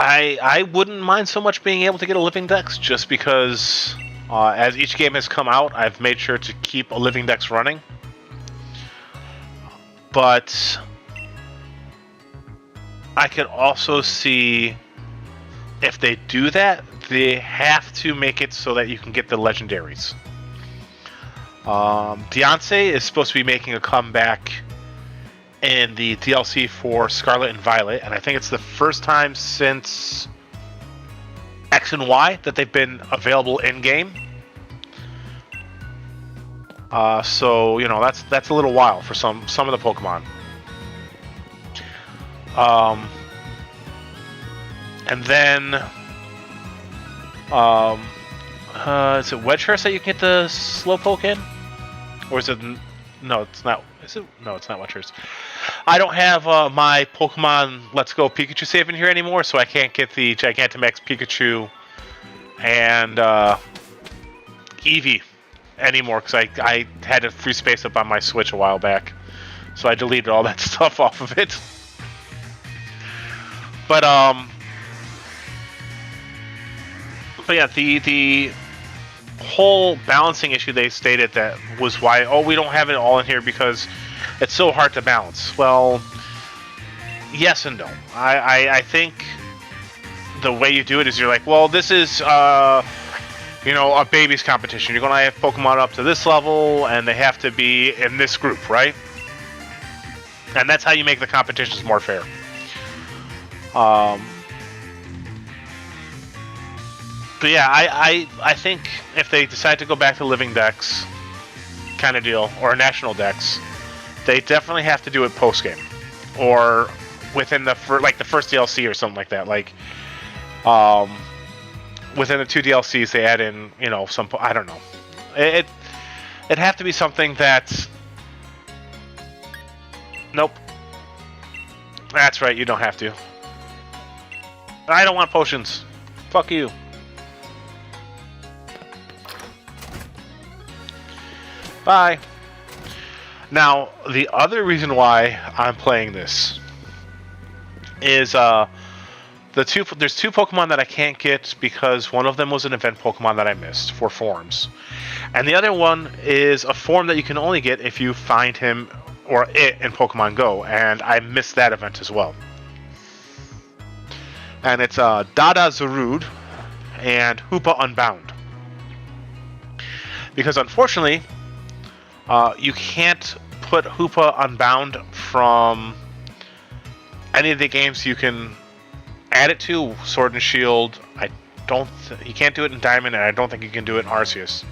Speaker 1: I wouldn't mind so much being able to get a living dex, just because as each game has come out, I've made sure to keep a living dex running. But I could also see if they do that, they have to make it so that you can get the legendaries. Beyonce is supposed to be making a comeback in the DLC for Scarlet and Violet, and I think it's the first time since X and Y that they've been available in-game. So that's a little while for some of the Pokemon. And then is it Wedgehurst that you can get the Slowpoke in? Or is it... No, it's not. Is it? No, it's not Wedgehurst. I don't have my Pokemon Let's Go Pikachu save in here anymore, so I can't get the Gigantamax Pikachu and Eevee anymore, because I had a free space up on my Switch a while back. So I deleted all that stuff off of it. But yeah, the whole balancing issue they stated that was why, we don't have it all in here because it's so hard to balance. Well, yes and no. I think the way you do it is you're like, well, this is you know, a baby's competition. You're gonna have Pokemon up to this level, and they have to be in this group, right? And that's how you make the competitions more fair. But yeah, I think if they decide to go back to Living Dex kind of deal, or National Dex, they definitely have to do it post-game. Or within the first DLC or something like that. Like, within the 2 DLCs, they add in, you know, some... I don't know. It'd have to be something that's... Nope. That's right, you don't have to. I don't want potions. Fuck you. Bye. Now, the other reason why I'm playing this is there's 2 Pokemon that I can't get because one of them was an event Pokemon that I missed for forms. And the other one is a form that you can only get if you find him or it in Pokemon Go, and I missed that event as well. And it's Dada Zarude and Hoopa Unbound. Because unfortunately, you can't put Hoopa Unbound from any of the games you can add it to. Sword and Shield, you can't do it in Diamond, and I don't think you can do it in Arceus.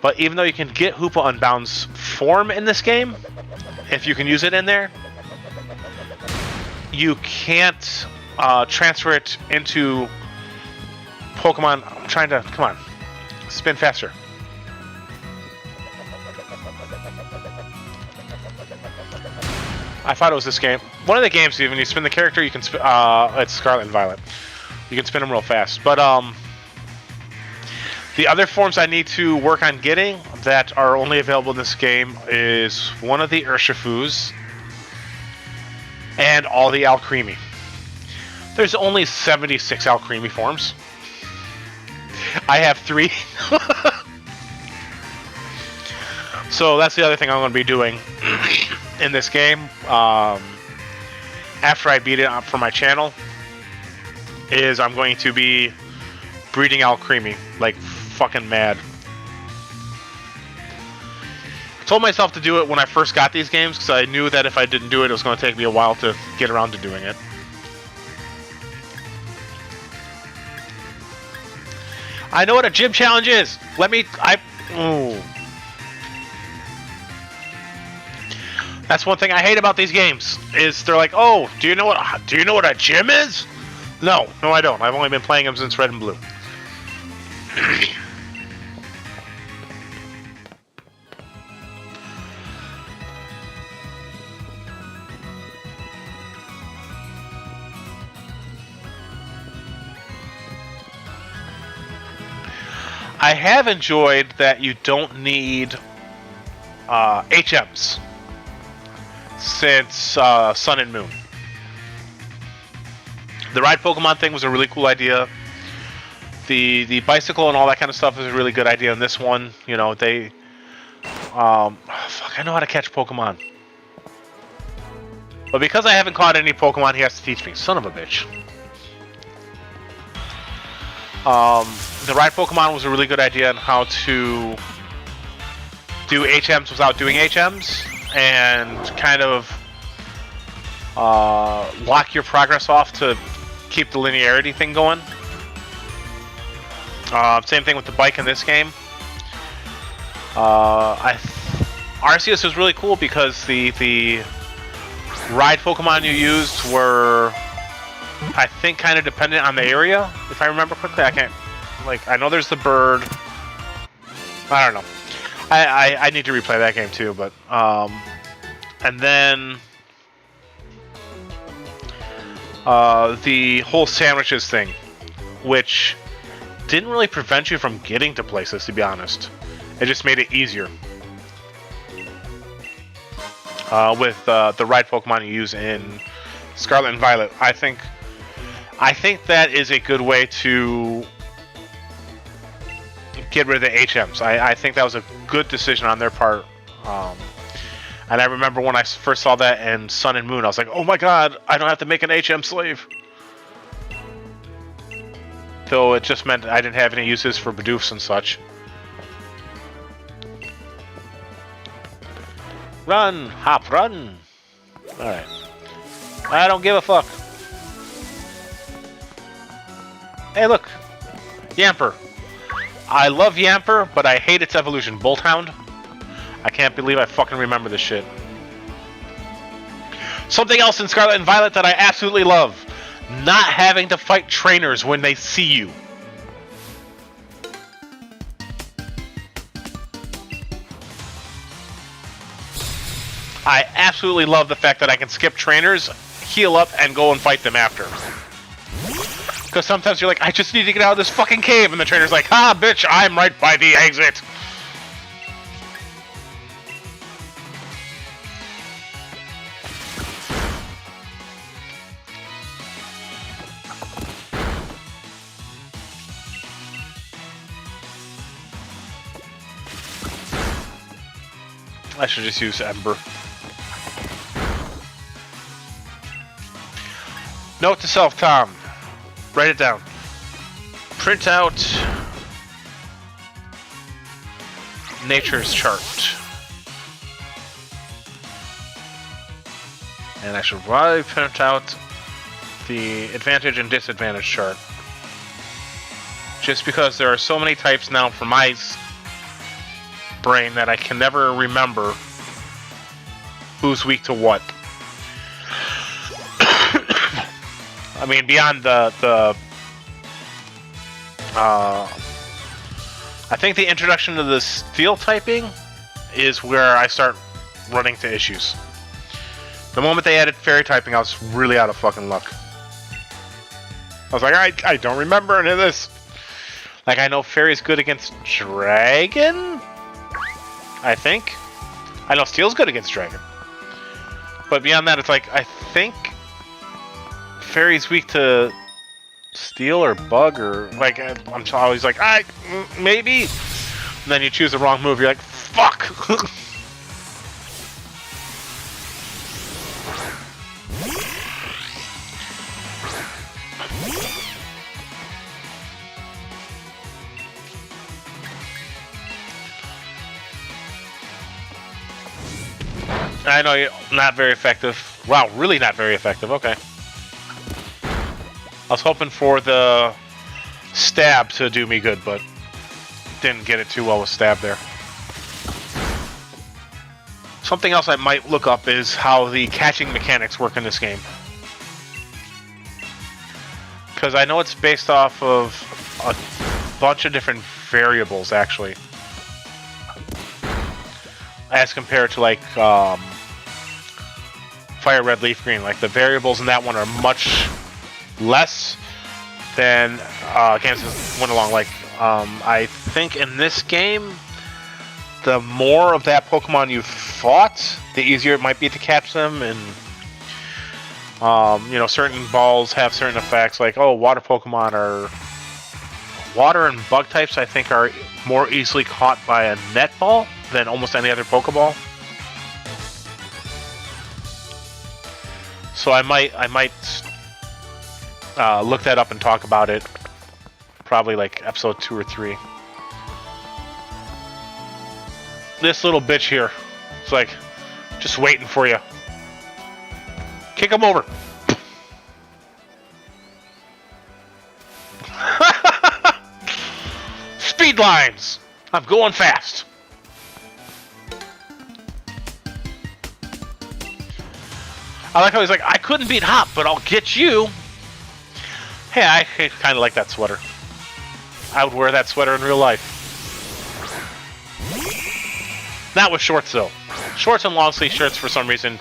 Speaker 1: But even though you can get Hoopa Unbound's form in this game, if you can use it in there, you can't transfer it into Pokemon. I'm trying to... Come on. Spin faster. I thought it was this game. One of the games, even you spin the character, you can spin. It's Scarlet and Violet. You can spin them real fast. But the other forms I need to work on getting that are only available in this game is one of the Urshifus and all the Alcremie. There's only 76 Alcremie forms. I have 3. So that's the other thing I'm going to be doing in this game. After I beat it up for my channel, is I'm going to be breeding Alcremie like fucking mad. I told myself to do it when I first got these games because I knew that if I didn't do it, it was going to take me a while to get around to doing it. I know what a gym challenge is. Ooh. That's one thing I hate about these games. Is they're like, oh, do you know what a gym is? No, I don't. I've only been playing them since Red and Blue. I have enjoyed that you don't need HMs since Sun and Moon. The ride Pokemon thing was a really cool idea. The bicycle and all that kind of stuff is a really good idea in this one. You know, they... fuck, I know how to catch Pokemon. But because I haven't caught any Pokemon, he has to teach me. Son of a bitch. The ride Pokemon was a really good idea on how to do HMs without doing HMs, and kind of lock your progress off to keep the linearity thing going. Same thing with the bike in this game. Arceus was really cool because the ride Pokemon you used were, I think, kind of dependent on the area, if I remember quickly. I know there's the bird. I don't know. I need to replay that game too, but and then the whole sandwiches thing, which didn't really prevent you from getting to places, to be honest. It just made it easier. With the ride Pokemon you use in Scarlet and Violet, I think that is a good way to get rid of the HMs. I think that was a good decision on their part. And I remember when I first saw that in Sun and Moon, I was like, oh my god, I don't have to make an HM slave. Though it just meant I didn't have any uses for Bidoofs and such. Run! Hop, run! Alright. I don't give a fuck. Hey, look! Yamper. I love Yamper, but I hate its evolution. Bolthound? I can't believe I fucking remember this shit. Something else in Scarlet and Violet that I absolutely love. Not having to fight trainers when they see you. I absolutely love the fact that I can skip trainers, heal up, and go and fight them after. Because sometimes you're like, I just need to get out of this fucking cave, and the trainer's like, ha, bitch, I'm right by the exit. I should just use Ember. Note to self, Tom. Write it down. Print out nature's chart. And I should probably print out the advantage and disadvantage chart. Just because there are so many types now for my brain that I can never remember who's weak to what. I mean, beyond I think the introduction to the steel typing is where I start running into issues. The moment they added fairy typing, I was really out of fucking luck. I was like, I don't remember any of this. Like, I know fairy's good against dragon? I think. I know steel's good against dragon. But beyond that, it's like, I think fairy's weak to steel or bug or like I'm always like maybe, and then you choose the wrong move. You're like fuck. I know you're not very effective. Wow, really not very effective. Okay. I was hoping for the stab to do me good, but didn't get it too well with stab there. Something else I might look up is how the catching mechanics work in this game. Because I know it's based off of a bunch of different variables, actually. As compared to, like, Fire Red, Leaf Green. Like, the variables in that one are much less than games that went along. Like, I think in this game, the more of that Pokemon you fought, the easier it might be to catch them. And, you know, certain balls have certain effects. Like, oh, water Pokemon are... Water and bug types, I think, are more easily caught by a net ball than almost any other Pokeball. So I might look that up and talk about it. Probably like episode 2 or 3. This little bitch here. It's like, just waiting for you. Kick him over. Speed lines! I'm going fast. I like how he's like, I couldn't beat Hop, but I'll get you. Hey, I kind of like that sweater. I would wear that sweater in real life. Not with shorts, though. Shorts and long sleeve shirts, for some reason,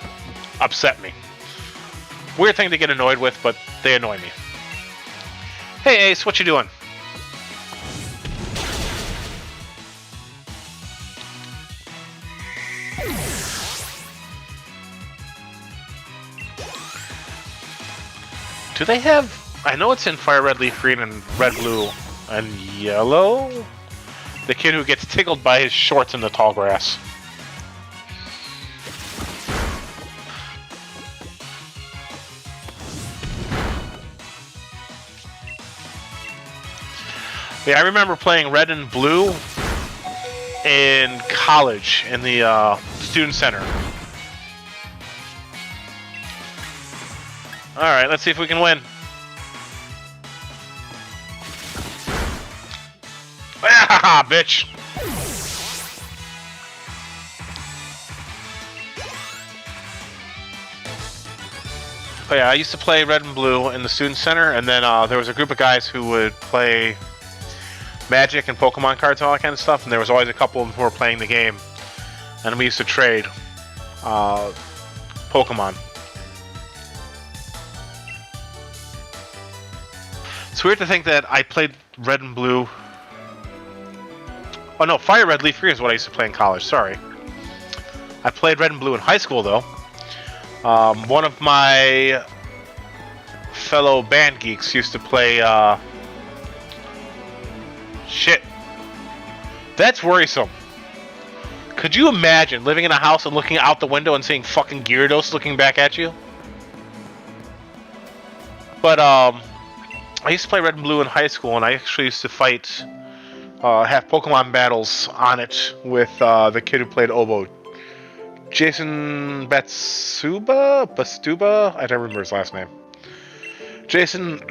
Speaker 1: upset me. Weird thing to get annoyed with, but they annoy me. Hey, Ace, what you doing? Do they have... I know it's in Fire Red, Leaf Green, and Red, Blue, and Yellow? The kid who gets tickled by his shorts in the tall grass. Yeah, I remember playing Red and Blue in college in the student center. All right, let's see if we can win. Ah, bitch. Oh yeah, I used to play Red and Blue in the student center, and then there was a group of guys who would play Magic and Pokemon cards and all that kind of stuff, and there was always a couple of them who were playing the game, and we used to trade Pokemon. It's weird to think that I played Red and Blue. Oh no, Fire Red, Leaf Green is what I used to play in college, sorry. I played Red and Blue in high school, though. One of my fellow band geeks used to play, shit. That's worrisome. Could you imagine living in a house and looking out the window and seeing fucking Gyarados looking back at you? But, I used to play Red and Blue in high school, and I actually used to fight, have Pokemon battles on it with, the kid who played Oboe. Jason Bastuba? I don't remember his last name. Jason,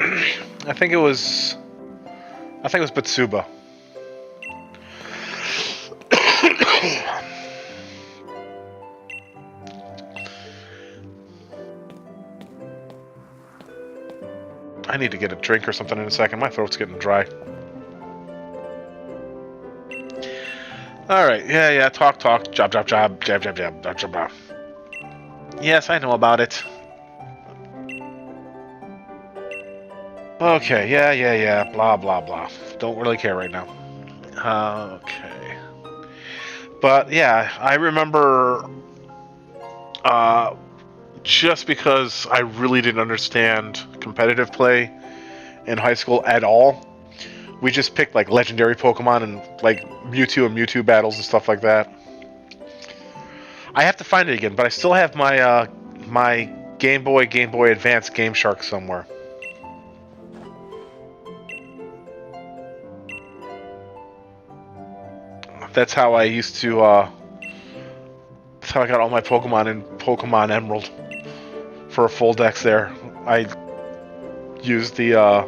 Speaker 1: I think it was Batsuba. I need to get a drink or something in a second. My throat's getting dry. Alright, yeah, talk, job, jab. Yes, I know about it. Okay, yeah, blah, blah. Don't really care right now. Okay. But, yeah, I remember, just because I really didn't understand competitive play in high school at all, we just picked, like, legendary Pokemon and, like, Mewtwo and Mewtwo battles and stuff like that. I have to find it again, but I still have my, my Game Boy Advance Game Shark somewhere. That's how I used to, that's how I got all my Pokemon in Pokemon Emerald. For a full dex there. I used the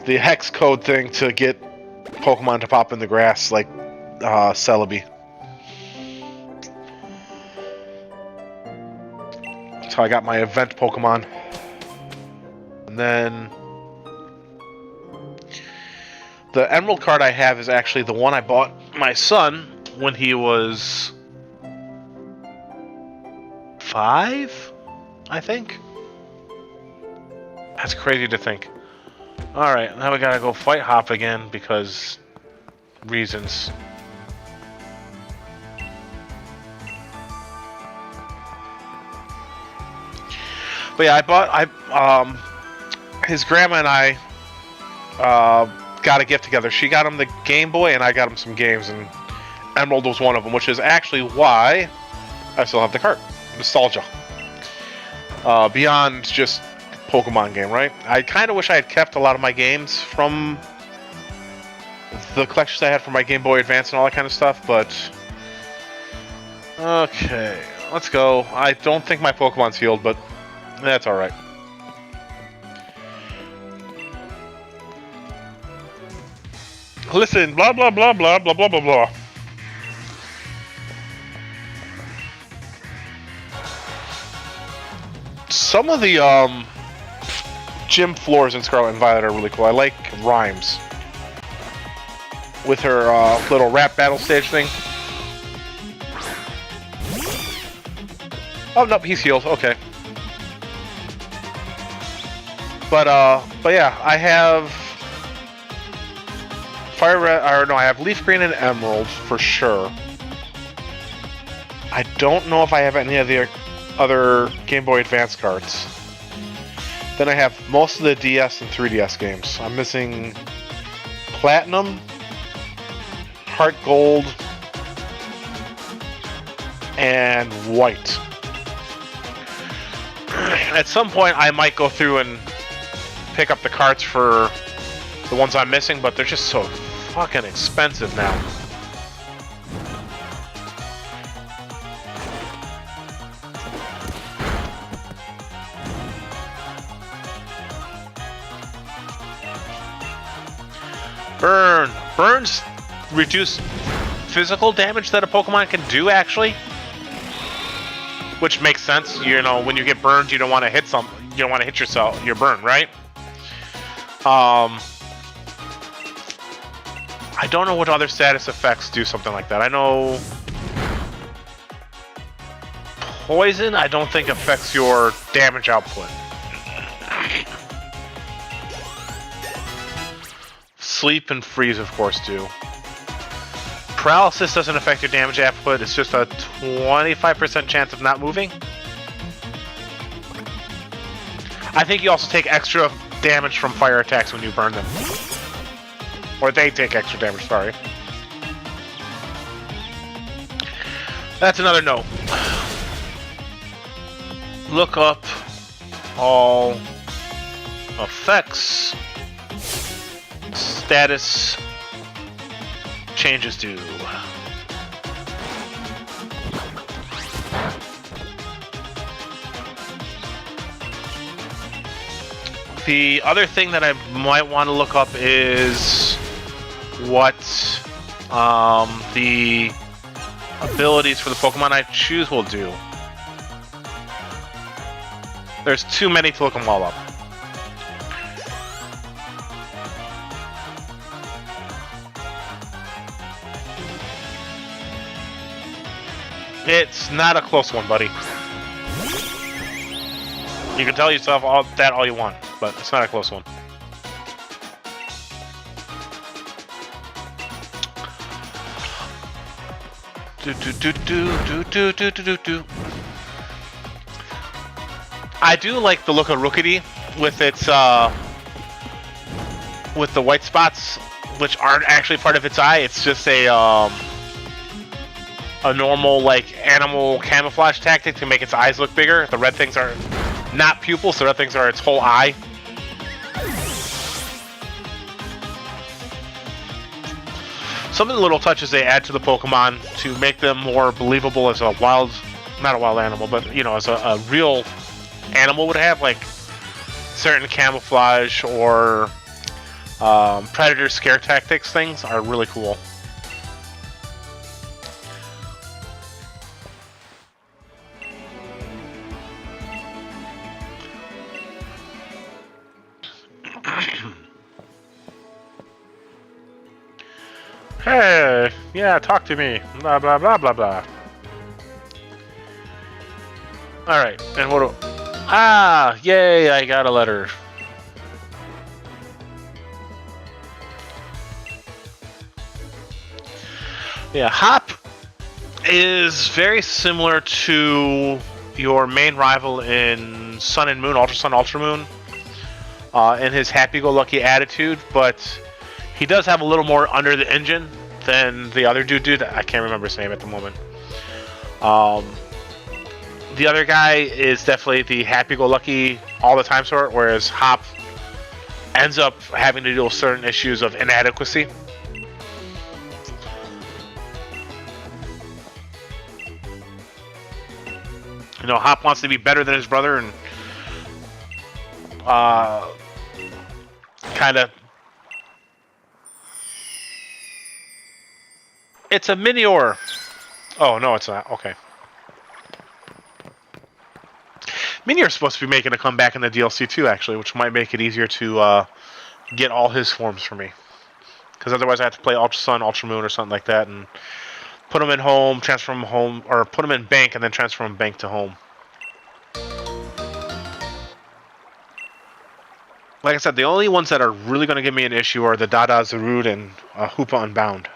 Speaker 1: hex code thing to get Pokemon to pop in the grass, like Celebi. That's how I got my event Pokemon. And then the Emerald card I have is actually the one I bought my son when he was 5, I think. That's crazy to think. Alright, now we gotta go fight Hop again because reasons. But yeah, his grandma and I got a gift together. She got him the Game Boy and I got him some games, and Emerald was one of them, which is actually why I still have the cart. Nostalgia. Beyond just Pokemon game, right? I kind of wish I had kept a lot of my games from the collections I had for my Game Boy Advance and all that kind of stuff, but okay, let's go. I don't think my Pokemon's healed, but that's alright. Listen, blah blah blah blah blah blah blah blah. Some of the gym floors in Scarlet and Violet are really cool. I like Rhymes with her little rap battle stage thing. Oh nope, he's healed. Okay. But yeah, I have Fire Red, or no, I have Leaf Green and Emerald for sure. I don't know if I have any of the other Game Boy Advance cards. Then I have most of the DS and 3DS games. I'm missing Platinum, Heart Gold, and White. At some point I might go through and pick up the carts for the ones I'm missing, but they're just so fucking expensive now. Burn. Burns reduce physical damage that a Pokemon can do, actually. Which makes sense. You know, when you get burned, you don't want to hit you don't want to hit yourself. You're burned, right? I don't know what other status effects do something like that. I know poison, I don't think affects your damage output. Sleep and freeze, of course, do. Paralysis doesn't affect your damage output. It's just a 25% chance of not moving. I think you also take extra damage from fire attacks when you burn them. Or they take extra damage, sorry. That's another note. Look up all effects status changes do. The other thing that I might want to look up is what the abilities for the Pokemon I choose will do. There's too many to look them all up. It's not a close one, buddy. You can tell yourself all you want, but it's not a close one. I do like the look of Rookity with its with the white spots, which aren't actually part of its eye. It's just a normal like animal camouflage tactic to make its eyes look bigger. The red things are not pupils, the red things are its whole eye. Some of the little touches they add to the Pokemon to make them more believable as a wild, not a wild animal, but you know, as a real animal would have, like certain camouflage or predator scare tactics things are really cool. Hey, yeah, talk to me. Blah, blah, blah, blah, blah. Alright, and what do... Ah, yay, I got a letter. Yeah, Hop is very similar to your main rival in Sun and Moon, Ultra Sun, Ultra Moon, in his happy-go-lucky attitude, but he does have a little more under the engine than the other dude. I can't remember his name at the moment. The other guy is definitely the happy-go-lucky all-the-time sort, whereas Hop ends up having to deal with certain issues of inadequacy. You know, Hop wants to be better than his brother and kind of... It's a Minior. Oh, no, it's not. Okay. Minior's supposed to be making a comeback in the DLC too, actually, which might make it easier to get all his forms for me. Because otherwise I have to play Ultra Sun, Ultra Moon, or something like that, and put them in home, transfer them home, or put them in bank, and then transfer them bank to home. Like I said, the only ones that are really going to give me an issue are the Dada Zarude and Hoopa Unbound.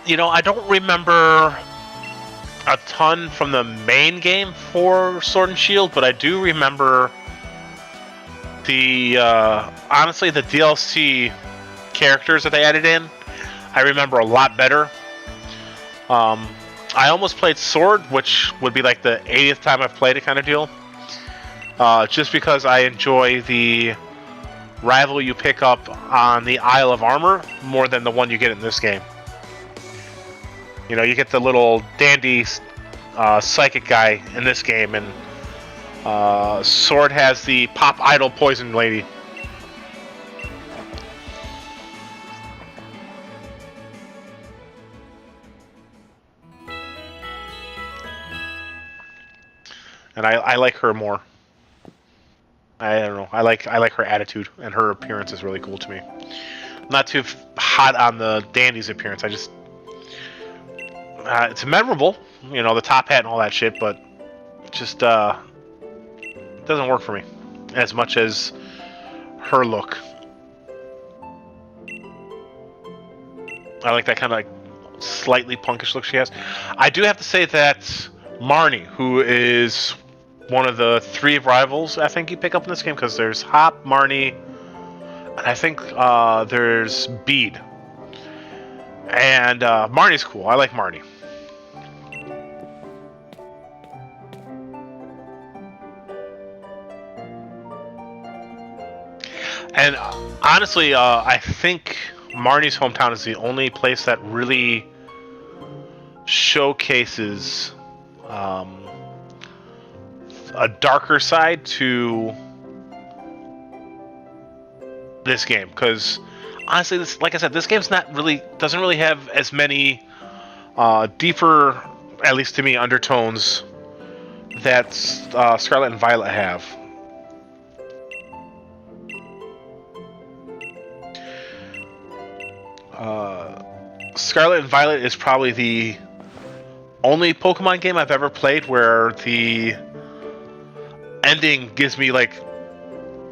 Speaker 1: You know, I don't remember a ton from the main game for Sword and Shield, but I do remember the honestly the DLC characters that they added in. I remember a lot better. I almost played Sword, which would be like the 80th time I've played it kind of deal. Just because I enjoy the rival you pick up on the Isle of Armor more than the one you get in this game. You know, you get the little dandy psychic guy in this game, and Sword has the pop idol poison lady. And I like her more. I don't know. I like her attitude, and her appearance is really cool to me. I'm not too hot on the dandy's appearance. I just it's memorable, you know, the top hat and all that shit, but just it doesn't work for me as much as her look. I like that kind of like slightly punkish look she has. I do have to say that Marnie, who is one of the 3 rivals I think you pick up in this game, because there's Hop, Marnie, and I think there's Bede. And Marnie's cool. I like Marnie. And honestly, I think Marnie's hometown is the only place that really showcases a darker side to this game, because honestly, this, like I said, this game's not really doesn't really have as many deeper, at least to me, undertones that Scarlet and Violet have. Scarlet and Violet is probably the only Pokemon game I've ever played where the ending gives me like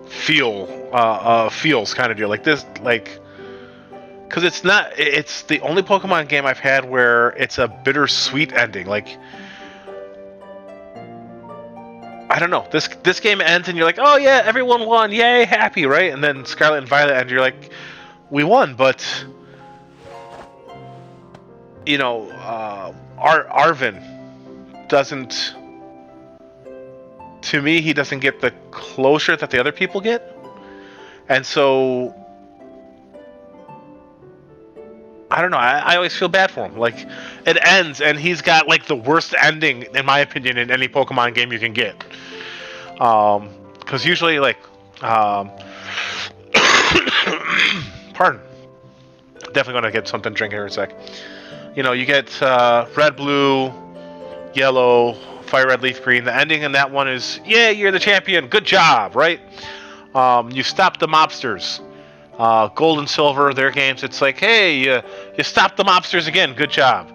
Speaker 1: feels kind of deal, like this, like, because it's the only Pokemon game I've had where it's a bittersweet ending. Like, I don't know, this game ends and you're like, oh yeah, everyone won, yay, happy, right? And then Scarlet and Violet and you're like, we won, but you know, Arvin doesn't, to me, he doesn't get the closure that the other people get. And so, I don't know, I always feel bad for him. Like, it ends, and he's got, like, the worst ending, in my opinion, in any Pokemon game you can get. Because usually, like, pardon. Definitely going to get something to drink here in a sec. You know, you get red, blue, yellow, fire red, leaf green. The ending in that one is, yeah, you're the champion, good job, right? You stopped the mobsters. Gold and silver, their games, it's like, hey, you stopped the mobsters again, good job.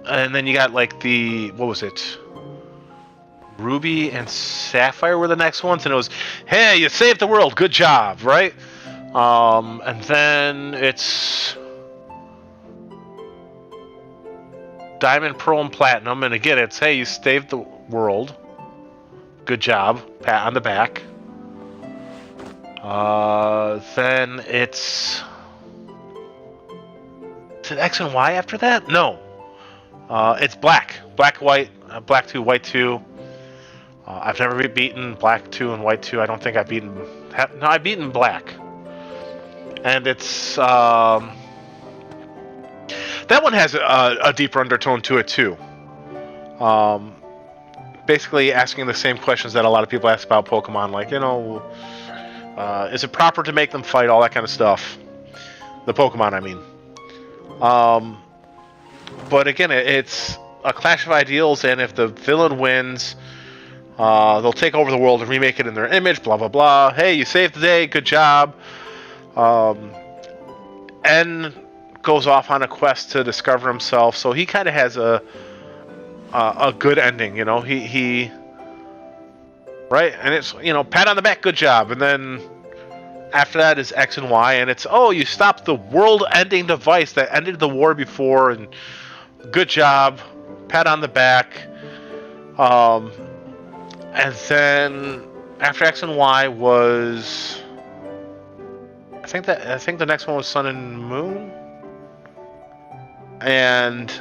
Speaker 1: And then you got like the, what was it? Ruby and Sapphire were the next ones, and it was, hey, you saved the world, good job, right? And then it's Diamond, Pearl, and Platinum, and again, it's, hey, you saved the world, good job, pat on the back. Then it's, is it X and Y after that? No. It's Black, White, Black 2, White 2. I've never beaten Black 2 and White 2. I don't think I've beaten, no, I've beaten Black. And it's, that one has a deeper undertone to it too. Basically asking the same questions that a lot of people ask about Pokemon, like, you know, is it proper to make them fight, all that kind of stuff. The Pokemon, I mean. But again, it's a clash of ideals, and if the villain wins, they'll take over the world and remake it in their image, blah, blah, blah. Hey, you saved the day, good job. N goes off on a quest to discover himself, so he kind of has a good ending, you know. He right, and it's, you know, pat on the back, good job, and then After that is X and Y, and it's, oh, you stopped the world-ending device that ended the war before, and good job, pat on the back. And then after X and Y was, I think the next one was Sun and Moon, and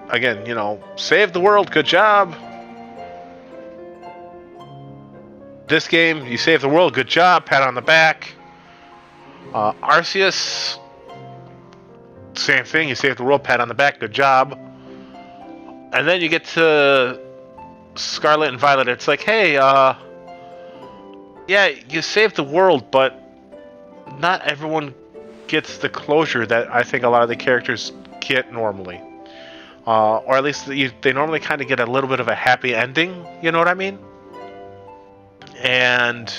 Speaker 1: again, you know, save the world, good job. This game, you save the world, good job, pat on the back. Arceus, same thing, you save the world, pat on the back, good job. And then you get to Scarlet and Violet, it's like, hey, yeah, you saved the world, but not everyone gets the closure that I think a lot of the characters get normally. Or at least they normally kind of get a little bit of a happy ending, you know what I mean? And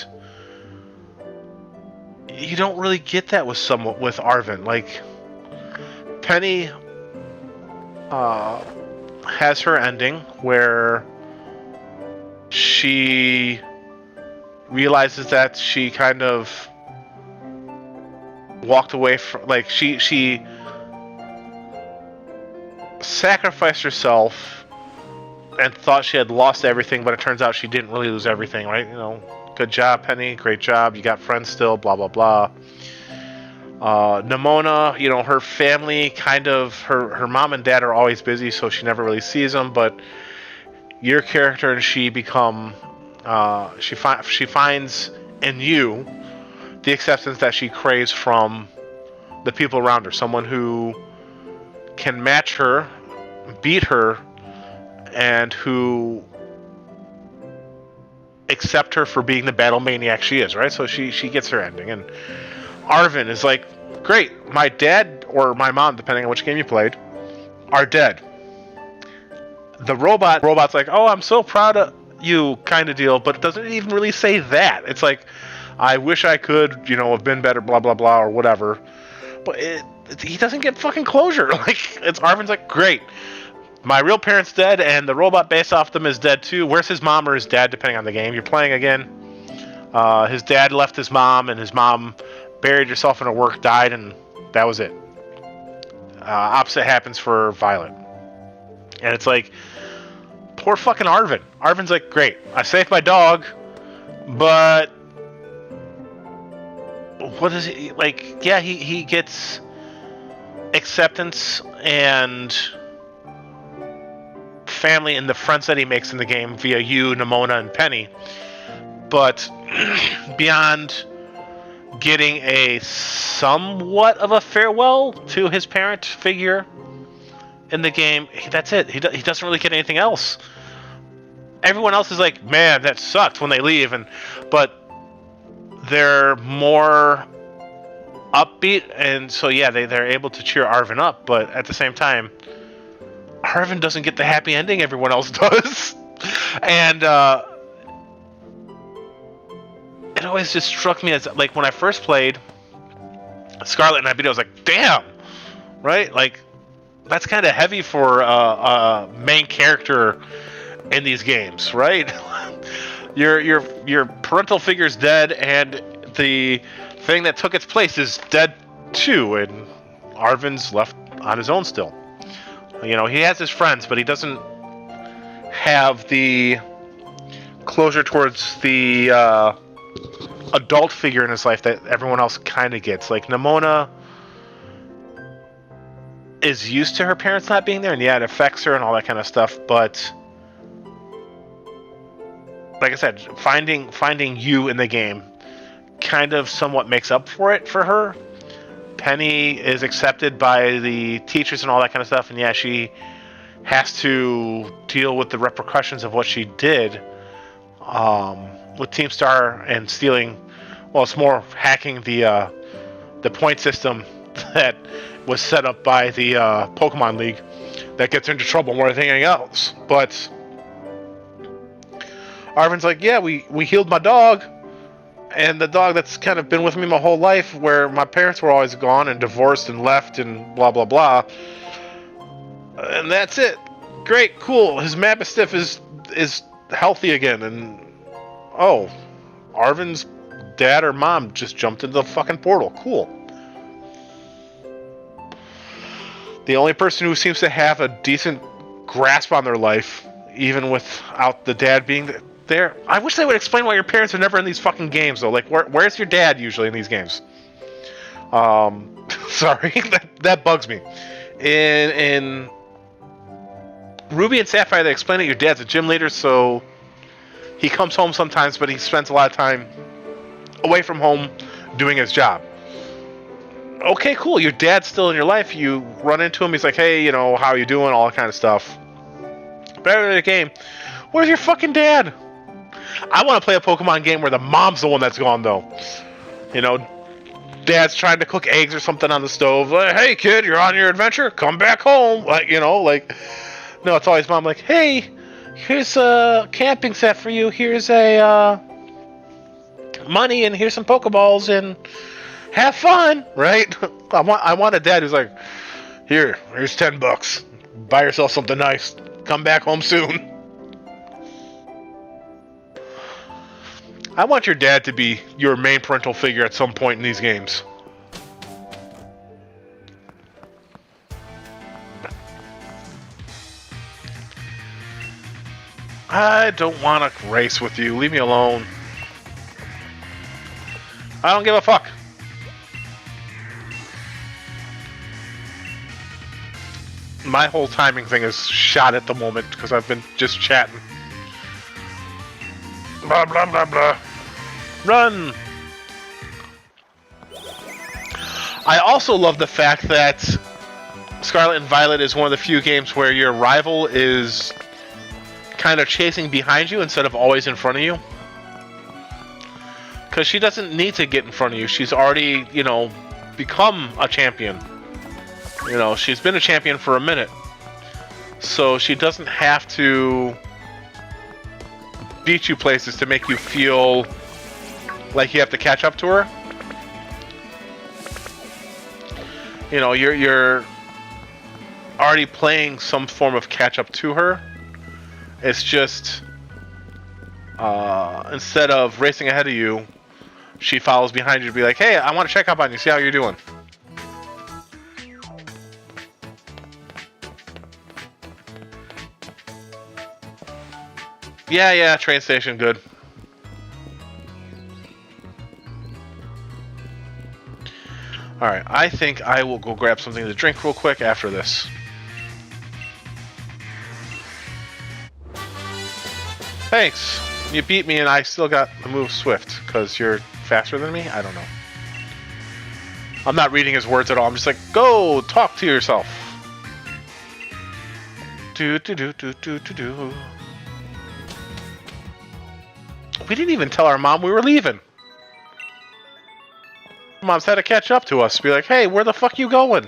Speaker 1: you don't really get that with Arven. Like, Penny has her ending where she realizes that she kind of walked away from, like, she sacrificed herself and thought she had lost everything, but it turns out she didn't really lose everything, right? You know, good job, Penny, great job, you got friends still, blah blah blah. Nimona, you know, her family kind of, her mom and dad are always busy, so she never really sees them, but your character and she become, she finds in you the acceptance that she craves from the people around her, someone who can match her, beat her, and who accept her for being the battle maniac she is, right? So she gets her ending, and Arven is like, great, my dad or my mom, depending on which game you played, are dead. The robot's like, oh, I'm so proud of you, kind of deal, but it doesn't even really say that. It's like, I wish I could, you know, have been better, blah blah blah, or whatever. But he doesn't get fucking closure. Like, it's Arven's like, great, my real parents dead, and the robot based off them is dead too. Where's his mom or his dad, depending on the game you're playing again? His dad left his mom, and his mom buried herself in her work, died, and that was it. Opposite happens for Violet. And it's like, poor fucking Arven. Arven's like, great, I saved my dog, but what is he, like, yeah, he gets acceptance and family and the friends that he makes in the game via you, Nimona, and Penny, but beyond getting a somewhat of a farewell to his parent figure in the game, that's it. He doesn't really get anything else. Everyone else is like, man, that sucked when they leave, but they're more upbeat, and so yeah, they're able to cheer Arven up, but at the same time, Arven doesn't get the happy ending everyone else does. And it always just struck me as, like, when I first played Scarlet and I beat it, I was like, damn, right? Like, that's kind of heavy for a main character in these games, right? your parental figure's dead, and the thing that took its place is dead too, and Arven's left on his own still. You know, he has his friends, but he doesn't have the closure towards the adult figure in his life that everyone else kind of gets. Like, Nimona is used to her parents not being there, and yeah, it affects her and all that kind of stuff, but like I said, finding you in the game kind of somewhat makes up for it for her. Penny is accepted by the teachers and all that kind of stuff, and yeah, she has to deal with the repercussions of what she did with Team Star and stealing, well, it's more hacking the point system that was set up by the Pokemon League that gets into trouble more than anything else. But Arven's like, yeah, we healed my dog, and the dog that's kind of been with me my whole life, where my parents were always gone and divorced and left and blah blah blah, and that's it. Great, cool. His Mastiff is healthy again, and oh, Arven's dad or mom just jumped into the fucking portal. Cool. The only person who seems to have a decent grasp on their life, even without the dad being there. I wish they would explain why your parents are never in these fucking games, though. Like, where's your dad usually in these games? Sorry, that bugs me. In Ruby and Sapphire, they explain that your dad's a gym leader, so he comes home sometimes, but he spends a lot of time away from home doing his job. Okay, cool. Your dad's still in your life. You run into him. He's like, hey, you know, how are you doing? All that kind of stuff. Better than the game. Where's your fucking dad? I want to play a Pokemon game where the mom's the one that's gone, though. You know, dad's trying to cook eggs or something on the stove. Like, hey, kid, you're on your adventure. Come back home. Like, you know, like, no, it's always mom like, hey, here's a camping set for you. Here's a money, and here's some Pokeballs, and have fun, right? I want a dad who's like, here's $10. Buy yourself something nice. Come back home soon. I want your dad to be your main parental figure at some point in these games. I don't want to race with you. Leave me alone. I don't give a fuck. My whole timing thing is shot at the moment because I've been just chatting. Blah, blah, blah, blah. Run! I also love the fact that Scarlet and Violet is one of the few games where your rival is kind of chasing behind you instead of always in front of you. Because she doesn't need to get in front of you. She's already, you know, become a champion. You know, she's been a champion for a minute. So she doesn't have to beat you places to make you feel like you have to catch up to her. You know, you're already playing some form of catch up to her. It's just instead of racing ahead of you, she follows behind you to be like, hey, I want to check up on you, see how you're doing. Yeah, train station, good. Alright, I think I will go grab something to drink real quick after this. Thanks! You beat me and I still got the move Swift, because you're faster than me? I don't know. I'm not reading his words at all, I'm just like, go! Talk to yourself! Do. We didn't even tell our mom we were leaving. Mom's had to catch up to us. Be like, hey, where the fuck you going?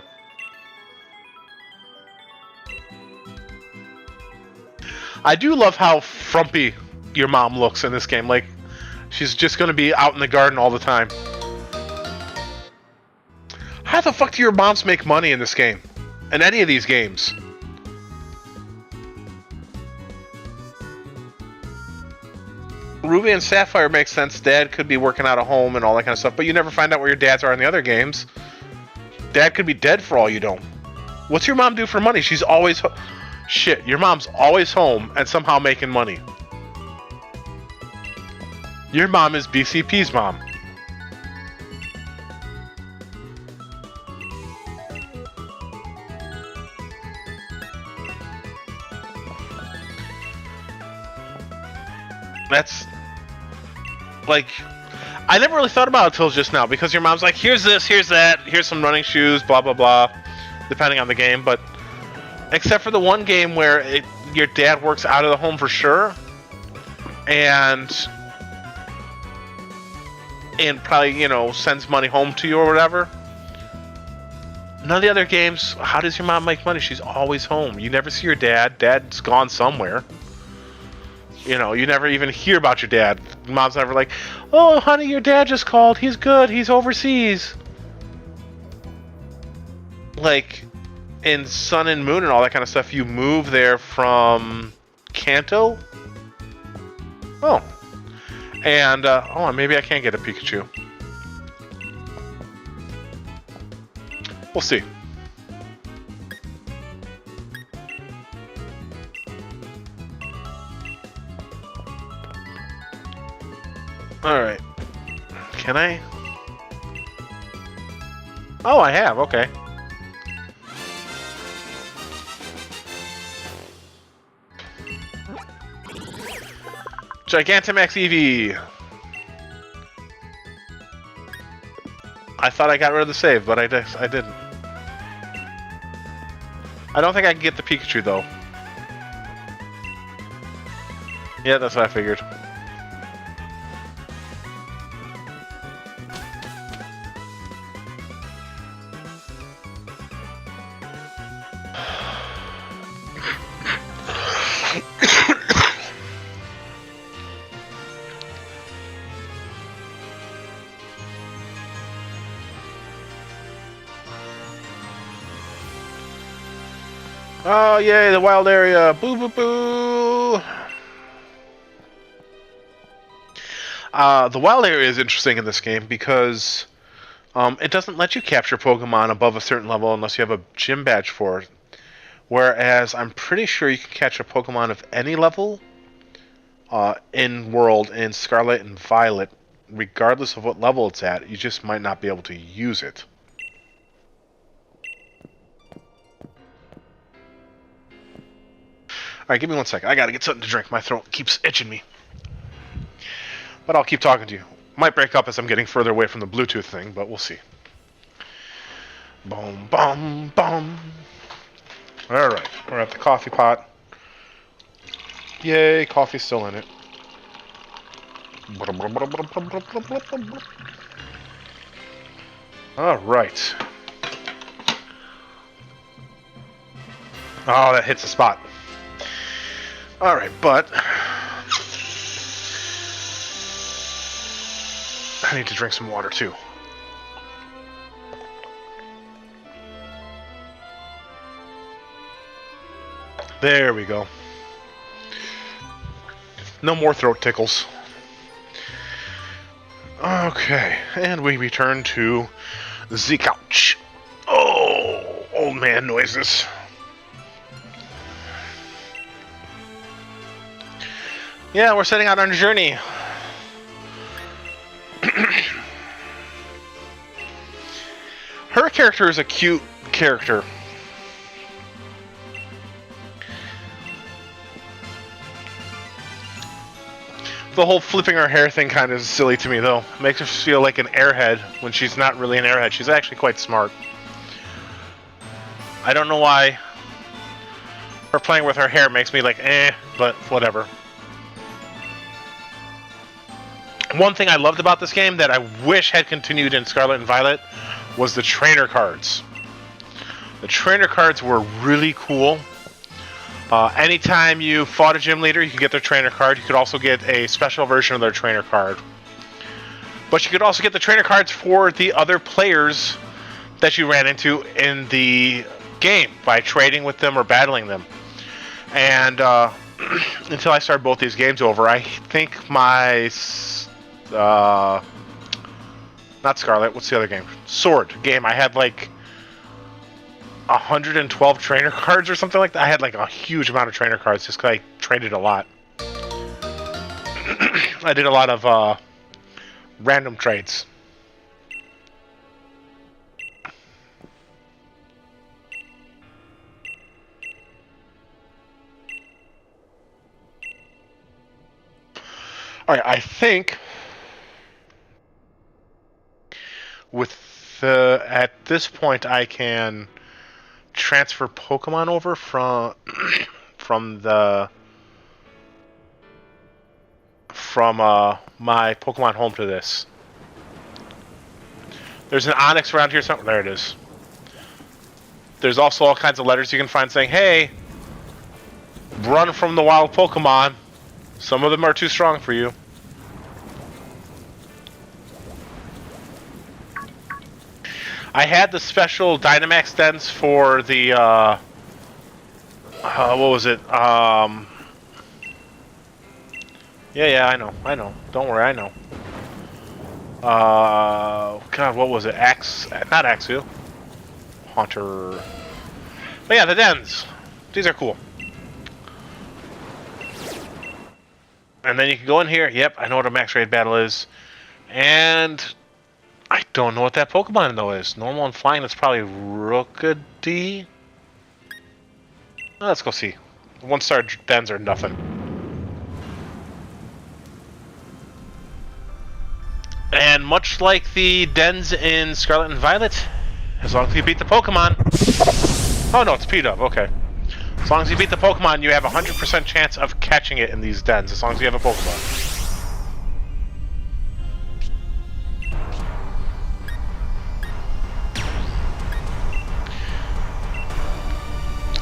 Speaker 1: I do love how frumpy your mom looks in this game. Like, she's just going to be out in the garden all the time. How the fuck do your moms make money in this game? In any of these games? Ruby and Sapphire makes sense. Dad could be working out of home and all that kind of stuff, but you never find out where your dads are in the other games. Dad could be dead for all you know. What's your mom do for money? She's always... Shit, your mom's always home and somehow making money. Your mom is BCP's mom. That's... Like, I never really thought about it until just now, because your mom's like, here's this, here's that, here's some running shoes, blah, blah, blah, depending on the game, but except for the one game where your dad works out of the home for sure, and probably, you know, sends money home to you or whatever. None of the other games, how does your mom make money? She's always home. You never see your dad. Dad's gone somewhere. You know, you never even hear about your dad. Mom's never like, oh, honey, your dad just called. He's good. He's overseas. Like, in Sun and Moon and all that kind of stuff, you move there from Kanto? Oh. And, oh, maybe I can get a Pikachu. We'll see. Alright. Can I? Oh, I have, okay. Gigantamax Eevee! I thought I got rid of the save, but I didn't. I don't think I can get the Pikachu, though. Yeah, that's what I figured. Oh, yay, the wild area! Boo, boo, boo! The wild area is interesting in this game because it doesn't let you capture Pokemon above a certain level unless you have a gym badge for it. Whereas I'm pretty sure you can catch a Pokemon of any level in World in Scarlet and Violet, regardless of what level it's at. You just might not be able to use it. Alright, give me 1 second. I gotta get something to drink. My throat keeps itching me. But I'll keep talking to you. Might break up as I'm getting further away from the Bluetooth thing, but we'll see. Boom, boom, boom. Alright, we're at the coffee pot. Yay, coffee's still in it. Alright. Oh, that hits the spot. Alright, but I need to drink some water too. There we go. No more throat tickles. Okay, and we return to the couch. Oh, old man noises. Yeah, we're setting out on a journey. Her character is a cute character. The whole flipping her hair thing kind of is silly to me, though. Makes her feel like an airhead when she's not really an airhead. She's actually quite smart. I don't know why her playing with her hair makes me like, but whatever. One thing I loved about this game that I wish had continued in Scarlet and Violet was the trainer cards. The trainer cards were really cool. Anytime you fought a gym leader, you could get their trainer card. You could also get a special version of their trainer card. But you could also get the trainer cards for the other players that you ran into in the game by trading with them or battling them. And until I started both these games over, I think my... not Scarlet, what's the other game? Sword game. I had like 112 trainer cards or something like that. I had like a huge amount of trainer cards just because I traded a lot. I did a lot of random trades. Alright, I think with at this point I can transfer Pokemon over from my Pokemon home to this. There's an Onix around here somewhere. There it is. There's also all kinds of letters you can find saying, hey, run from the wild Pokemon. Some of them are too strong for you. I had the special Dynamax dens for the, what was it? Yeah, I know. Don't worry, I know. God, what was it? Not Axu. Haunter. But yeah, the dens. These are cool. And then you can go in here. Yep, I know what a max raid battle is. And I don't know what that Pokemon though is. Normal and flying, that's probably Rookidee. Let's go see. 1-star dens are nothing. And much like the dens in Scarlet and Violet, as long as you beat the Pokemon... Oh no, it's P-Dub, okay. As long as you beat the Pokemon, you have a 100% chance of catching it in these dens, as long as you have a Pokemon.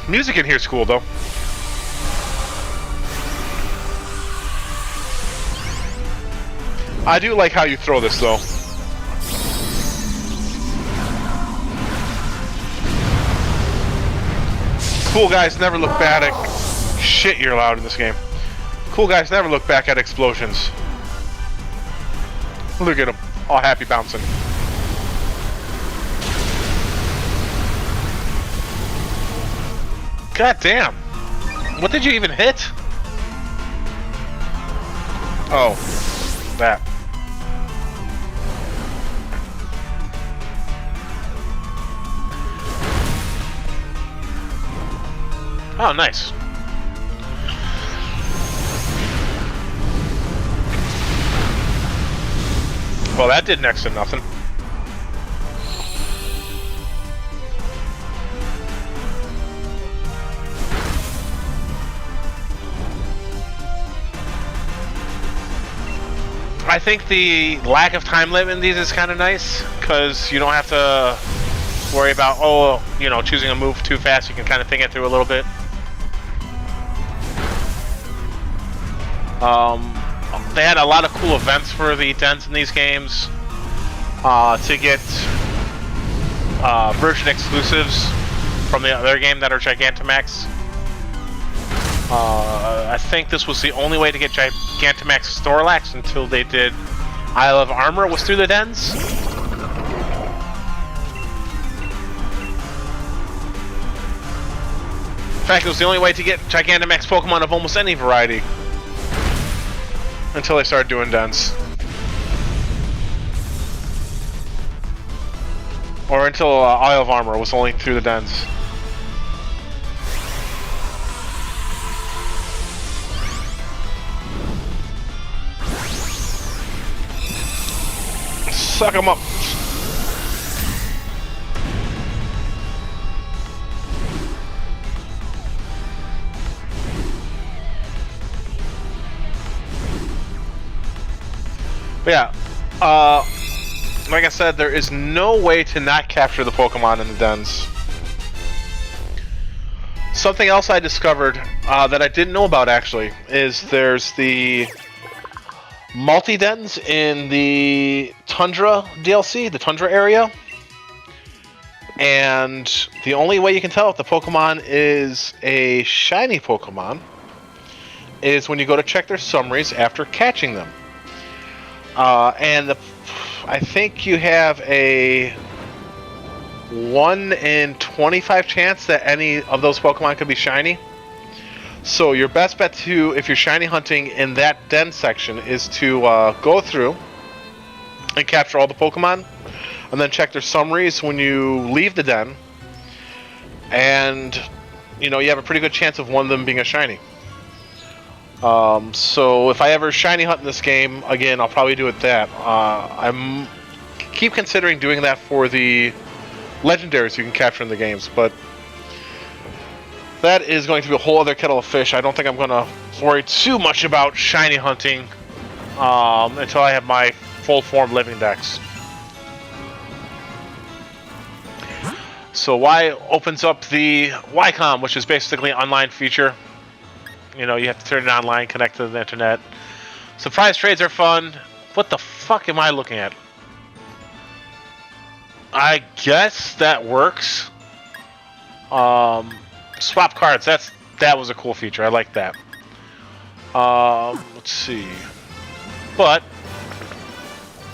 Speaker 1: Music in here is cool, though. I do like how you throw this, though. Cool guys never look bad at... Shit, you're loud in this game. Cool guys never look back at explosions. Look at them, all happy bouncing. God damn. What did you even hit? Oh, that. Oh, nice. Well, that did next to nothing. I think the lack of time limit in these is kind of nice, because you don't have to worry about, oh, you know, choosing a move too fast. You can kind of think it through a little bit. They had a lot of cool events for the dens in these games to get version exclusives from the other game that are Gigantamax. I think this was the only way to get Gigantamax Snorlax until they did Isle of Armor was through the dens. In fact, it was the only way to get Gigantamax Pokemon of almost any variety. Until they started doing dens. Or until Isle of Armor was only through the dens. Suck them up. But yeah, like I said, there is no way to not capture the Pokemon in the dens. Something else I discovered that I didn't know about actually is there's the multi-dens in the Tundra DLC, the Tundra area. And the only way you can tell if the Pokemon is a shiny Pokemon is when you go to check their summaries after catching them. I think you have a 1 in 25 chance that any of those Pokemon could be shiny. So your best bet to, if you're shiny hunting in that den section, is to go through and capture all the Pokemon, and then check their summaries when you leave the den. And, you know, you have a pretty good chance of one of them being a shiny. So if I ever shiny hunt in this game again, I'll probably do it that. I'm keep considering doing that for the legendaries you can capture in the games, but that is going to be a whole other kettle of fish. I don't think I'm going to worry too much about shiny hunting until I have my full form living dex. So Y opens up the YCOM, which is basically an online feature. You know, you have to turn it online, connect to the internet. Surprise trades are fun. What the fuck am I looking at? I guess that works. Swap cards. That was a cool feature. I like that. Let's see. But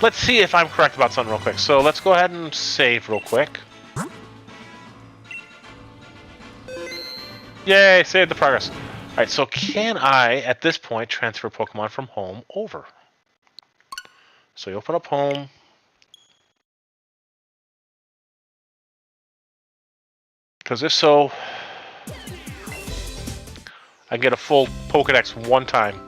Speaker 1: let's see if I'm correct about something real quick. So let's go ahead and save real quick. Yay, save the progress. Alright, so can I, at this point, transfer Pokemon from home over? So you open up home. Because if so, I get a full Pokedex one time.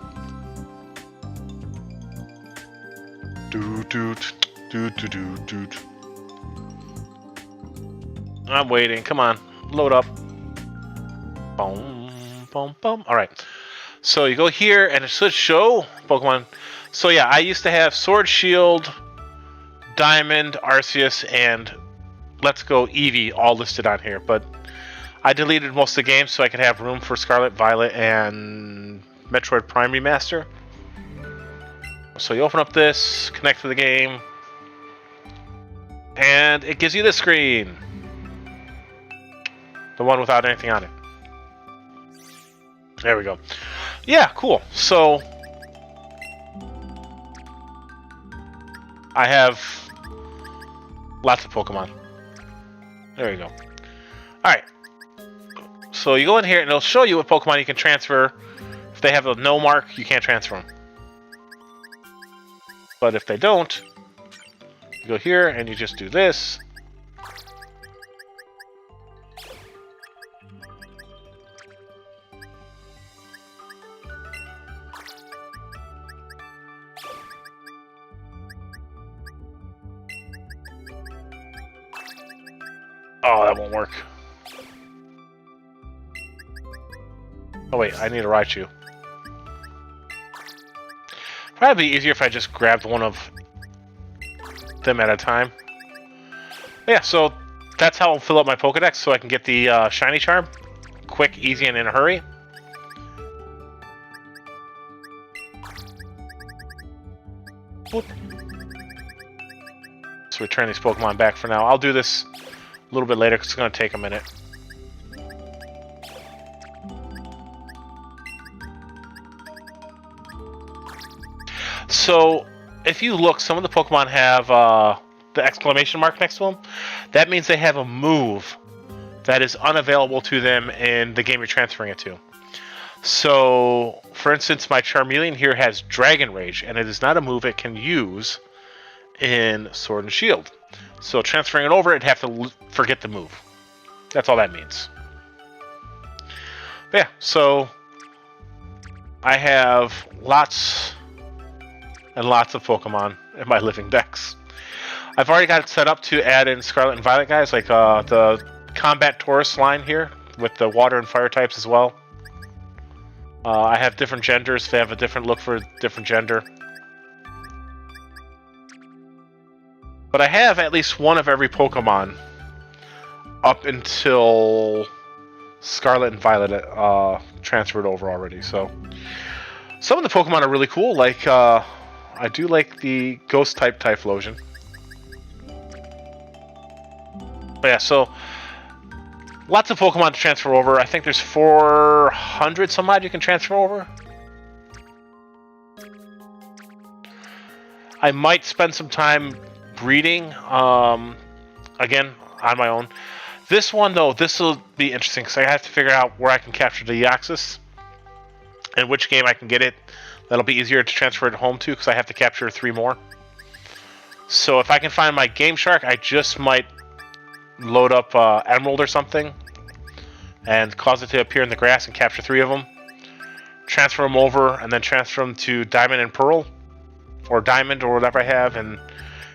Speaker 1: Doot. I'm waiting. Come on. Load up. Boom, boom, boom. Alright. So you go here and it should show Pokemon. So yeah, I used to have Sword, Shield, Diamond, Arceus, and Let's Go Eevee all listed on here. But I deleted most of the games so I could have room for Scarlet, Violet, and Metroid Prime Remaster. So you open up this, connect to the game, and it gives you this screen. The one without anything on it. There we go. Yeah, cool. So I have lots of Pokemon. There you go. Alright. So you go in here and it'll show you what Pokemon you can transfer. If they have a no mark, you can't transfer them. But if they don't, you go here and you just do this. Oh, that won't work. Oh wait, I need a Raichu. Probably be easier if I just grabbed one of them at a time. Yeah, so that's how I'll fill up my Pokedex so I can get the Shiny Charm. Quick, easy, and in a hurry. Whoop. Let's return these Pokemon back for now. I'll do this a little bit later because it's going to take a minute. So, if you look, some of the Pokemon have the exclamation mark next to them. That means they have a move that is unavailable to them in the game you're transferring it to. So, for instance, my Charmeleon here has Dragon Rage, and it is not a move it can use in Sword and Shield. So, transferring it over, it'd have to forget the move. That's all that means. But yeah, so I have lots and lots of Pokemon in my living decks. I've already got it set up to add in Scarlet and Violet guys, like the Combat Taurus line here, with the Water and Fire types as well. I have different genders, they have a different look for a different gender. But I have at least one of every Pokemon up until Scarlet and Violet transferred over already, so... Some of the Pokemon are really cool, like, I do like the Ghost-type Typhlosion. But yeah, so... Lots of Pokemon to transfer over. I think there's 400 some odd you can transfer over. I might spend some time breeding, again, on my own. This one, though, this will be interesting, because I have to figure out where I can capture the Deoxys. And which game I can get it. That'll be easier to transfer it home to, because I have to capture 3 more. So if I can find my Game Shark, I just might load up Emerald or something, and cause it to appear in the grass and capture 3 of them. Transfer them over, and then transfer them to Diamond and Pearl. Or Diamond, or whatever I have, and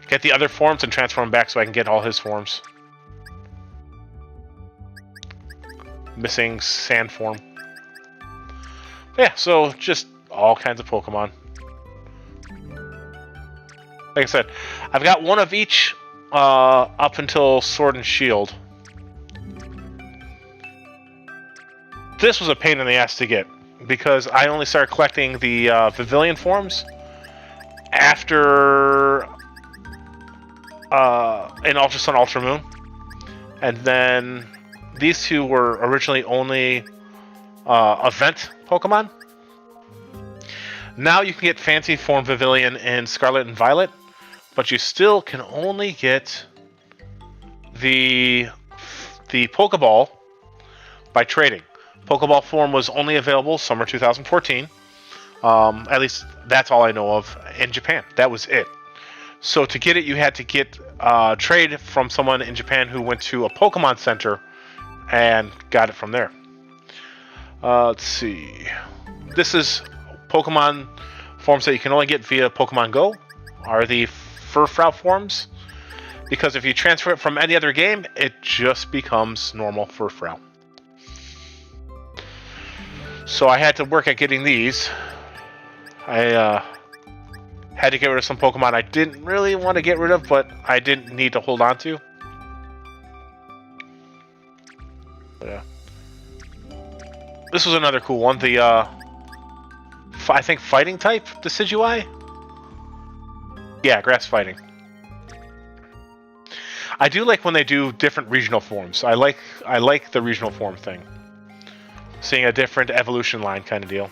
Speaker 1: get the other forms and transfer them back so I can get all his forms. Missing Sand form. Yeah, so just all kinds of Pokemon. Like I said, I've got one of each up until Sword and Shield. This was a pain in the ass to get, because I only started collecting the Pavilion forms after in Ultra Sun, Ultra Moon. And then these two were originally only event Pokemon. Now you can get Fancy Form Pavilion in Scarlet and Violet, but you still can only get the Pokeball by trading. Pokeball form was only available summer 2014. At least that's all I know of in Japan. That was it. So to get it, you had to get trade from someone in Japan who went to a Pokemon Center and got it from there. Let's see. This is Pokemon forms that you can only get via Pokemon Go, are the Furfrou forms. Because if you transfer it from any other game, it just becomes normal Furfrou. So I had to work at getting these. I had to get rid of some Pokemon I didn't really want to get rid of, but I didn't need to hold on to. Yeah. This was another cool one. The, I think fighting type, Decidueye? Yeah, grass fighting. I do like when they do different regional forms. I like the regional form thing. Seeing a different evolution line kind of deal.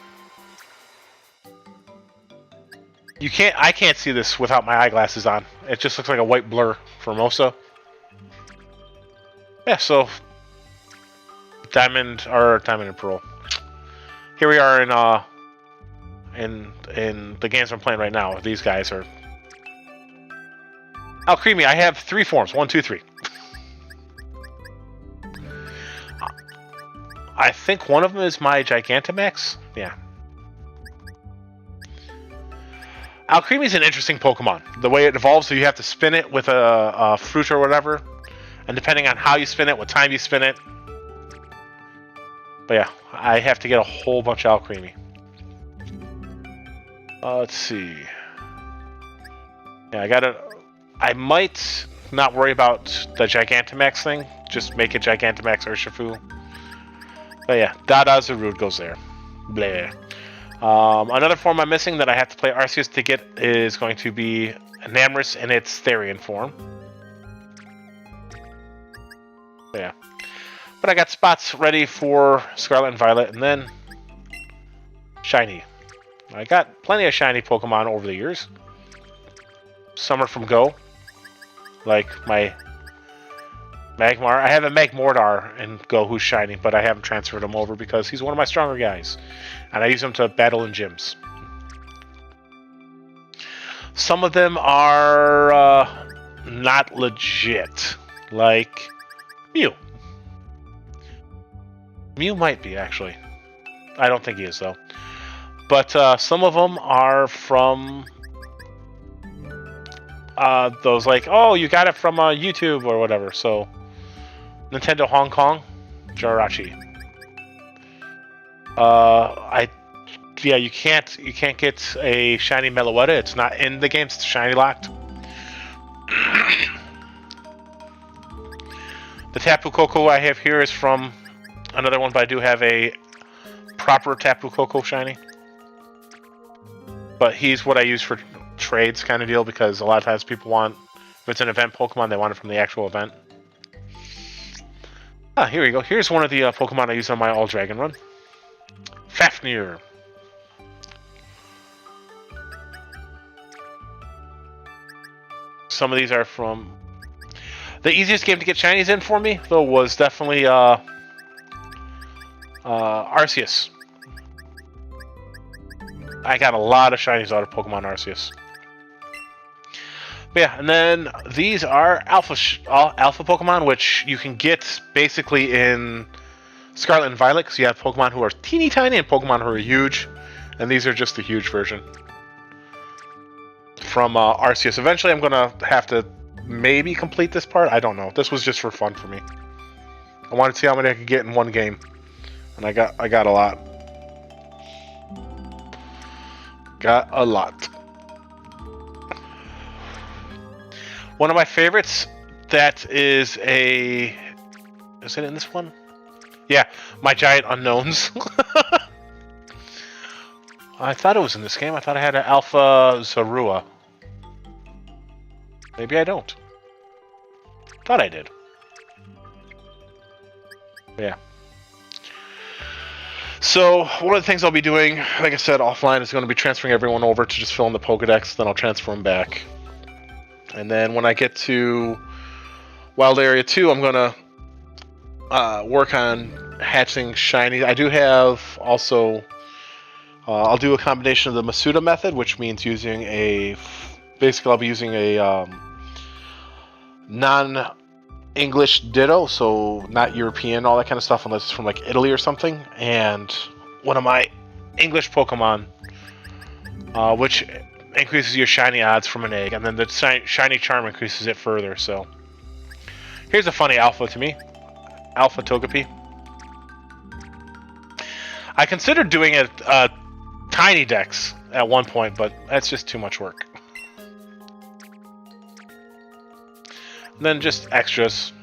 Speaker 1: I can't see this without my eyeglasses on. It just looks like a white blur for Mosa. Yeah, so Diamond and Pearl. Here we are in the games I'm playing right now. These guys are Alcremie. I have 3 forms. 1, 2, 3. I think one of them is my Gigantamax. Yeah. Alcremie is an interesting Pokemon. The way it evolves, so you have to spin it with a fruit or whatever. And depending on how you spin it, what time you spin it. But yeah, I have to get a whole bunch of Alcremie. Let's see. Yeah, I might not worry about the Gigantamax thing. Just make it Gigantamax Urshifu. But yeah, Dada Zarude goes there. Bleh. Another form I'm missing that I have to play Arceus to get is going to be Enamorus in its Therian form. But yeah. But I got spots ready for Scarlet and Violet, and then Shiny. I got plenty of Shiny Pokemon over the years. Some are from Go. Like my Magmar. I have a Magmortar in Go who's shiny, but I haven't transferred him over because he's one of my stronger guys. And I use him to battle in gyms. Some of them are not legit. Like Mew. Mew might be, actually. I don't think he is, though. But some of them are from those like, oh, you got it from YouTube or whatever. So Nintendo Hong Kong, Jirachi. Yeah, you can't get a shiny Meloetta. It's not in the game. It's shiny locked. The Tapu Koko I have here is from another one, but I do have a proper Tapu Koko shiny. But he's what I use for trades kind of deal, because a lot of times people want, if it's an event Pokemon, they want it from the actual event. Ah, here we go. Here's one of the Pokemon I use on my All Dragon run. Fafnir. Some of these are from... The easiest game to get shinies in for me, though, was definitely Arceus. I got a lot of shinies out of Pokemon Arceus. But yeah, and then these are alpha Pokemon, which you can get basically in Scarlet and Violet, because you have Pokemon who are teeny tiny and Pokemon who are huge, and these are just the huge version from Arceus. Eventually I'm going to have to maybe complete this part. I don't know. This was just for fun for me. I wanted to see how many I could get in one game, and I got a lot. Got a lot. One of my favorites, that is a... Is it in this one? Yeah, my Giant Unknowns. I thought it was in this game. I thought I had an Alpha Zorua. Maybe I don't. Thought I did. Yeah. So one of the things I'll be doing, like I said, offline is going to be transferring everyone over to just fill in the Pokedex. Then I'll transfer them back. And then when I get to Wild Area 2, I'm going to work on hatching shiny. I do have also... I'll do a combination of the Masuda method, which means using a... Basically, I'll be using a non-English Ditto, so not European, all that kind of stuff, unless it's from like Italy or something. And one of my English Pokemon, which increases your shiny odds from an egg, and then the shiny charm increases it further. So here's a funny alpha to me. Alpha Togepi. I considered doing a tiny dex at one point, but that's just too much work. And then just extras.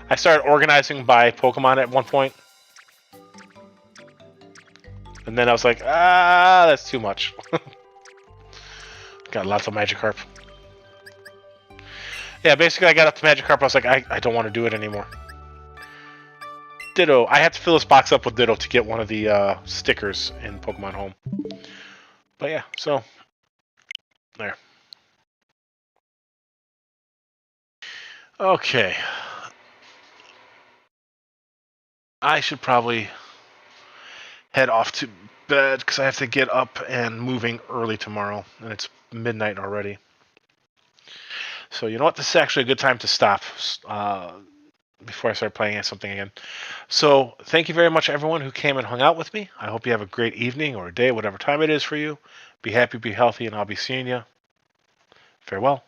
Speaker 1: I started organizing by Pokemon at one point. And then I was like, that's too much. Got lots of Magikarp. Yeah, basically I got up to Magikarp, I was like, I don't want to do it anymore. Ditto. I had to fill this box up with Ditto to get one of the stickers in Pokemon Home. But yeah, so there. Okay. I should probably head off to bed because I have to get up and moving early tomorrow, and it's midnight already. So you know what? This is actually a good time to stop before I start playing something again. So thank you very much, everyone who came and hung out with me. I hope you have a great evening or a day, whatever time it is for you. Be happy, be healthy, and I'll be seeing you. Farewell.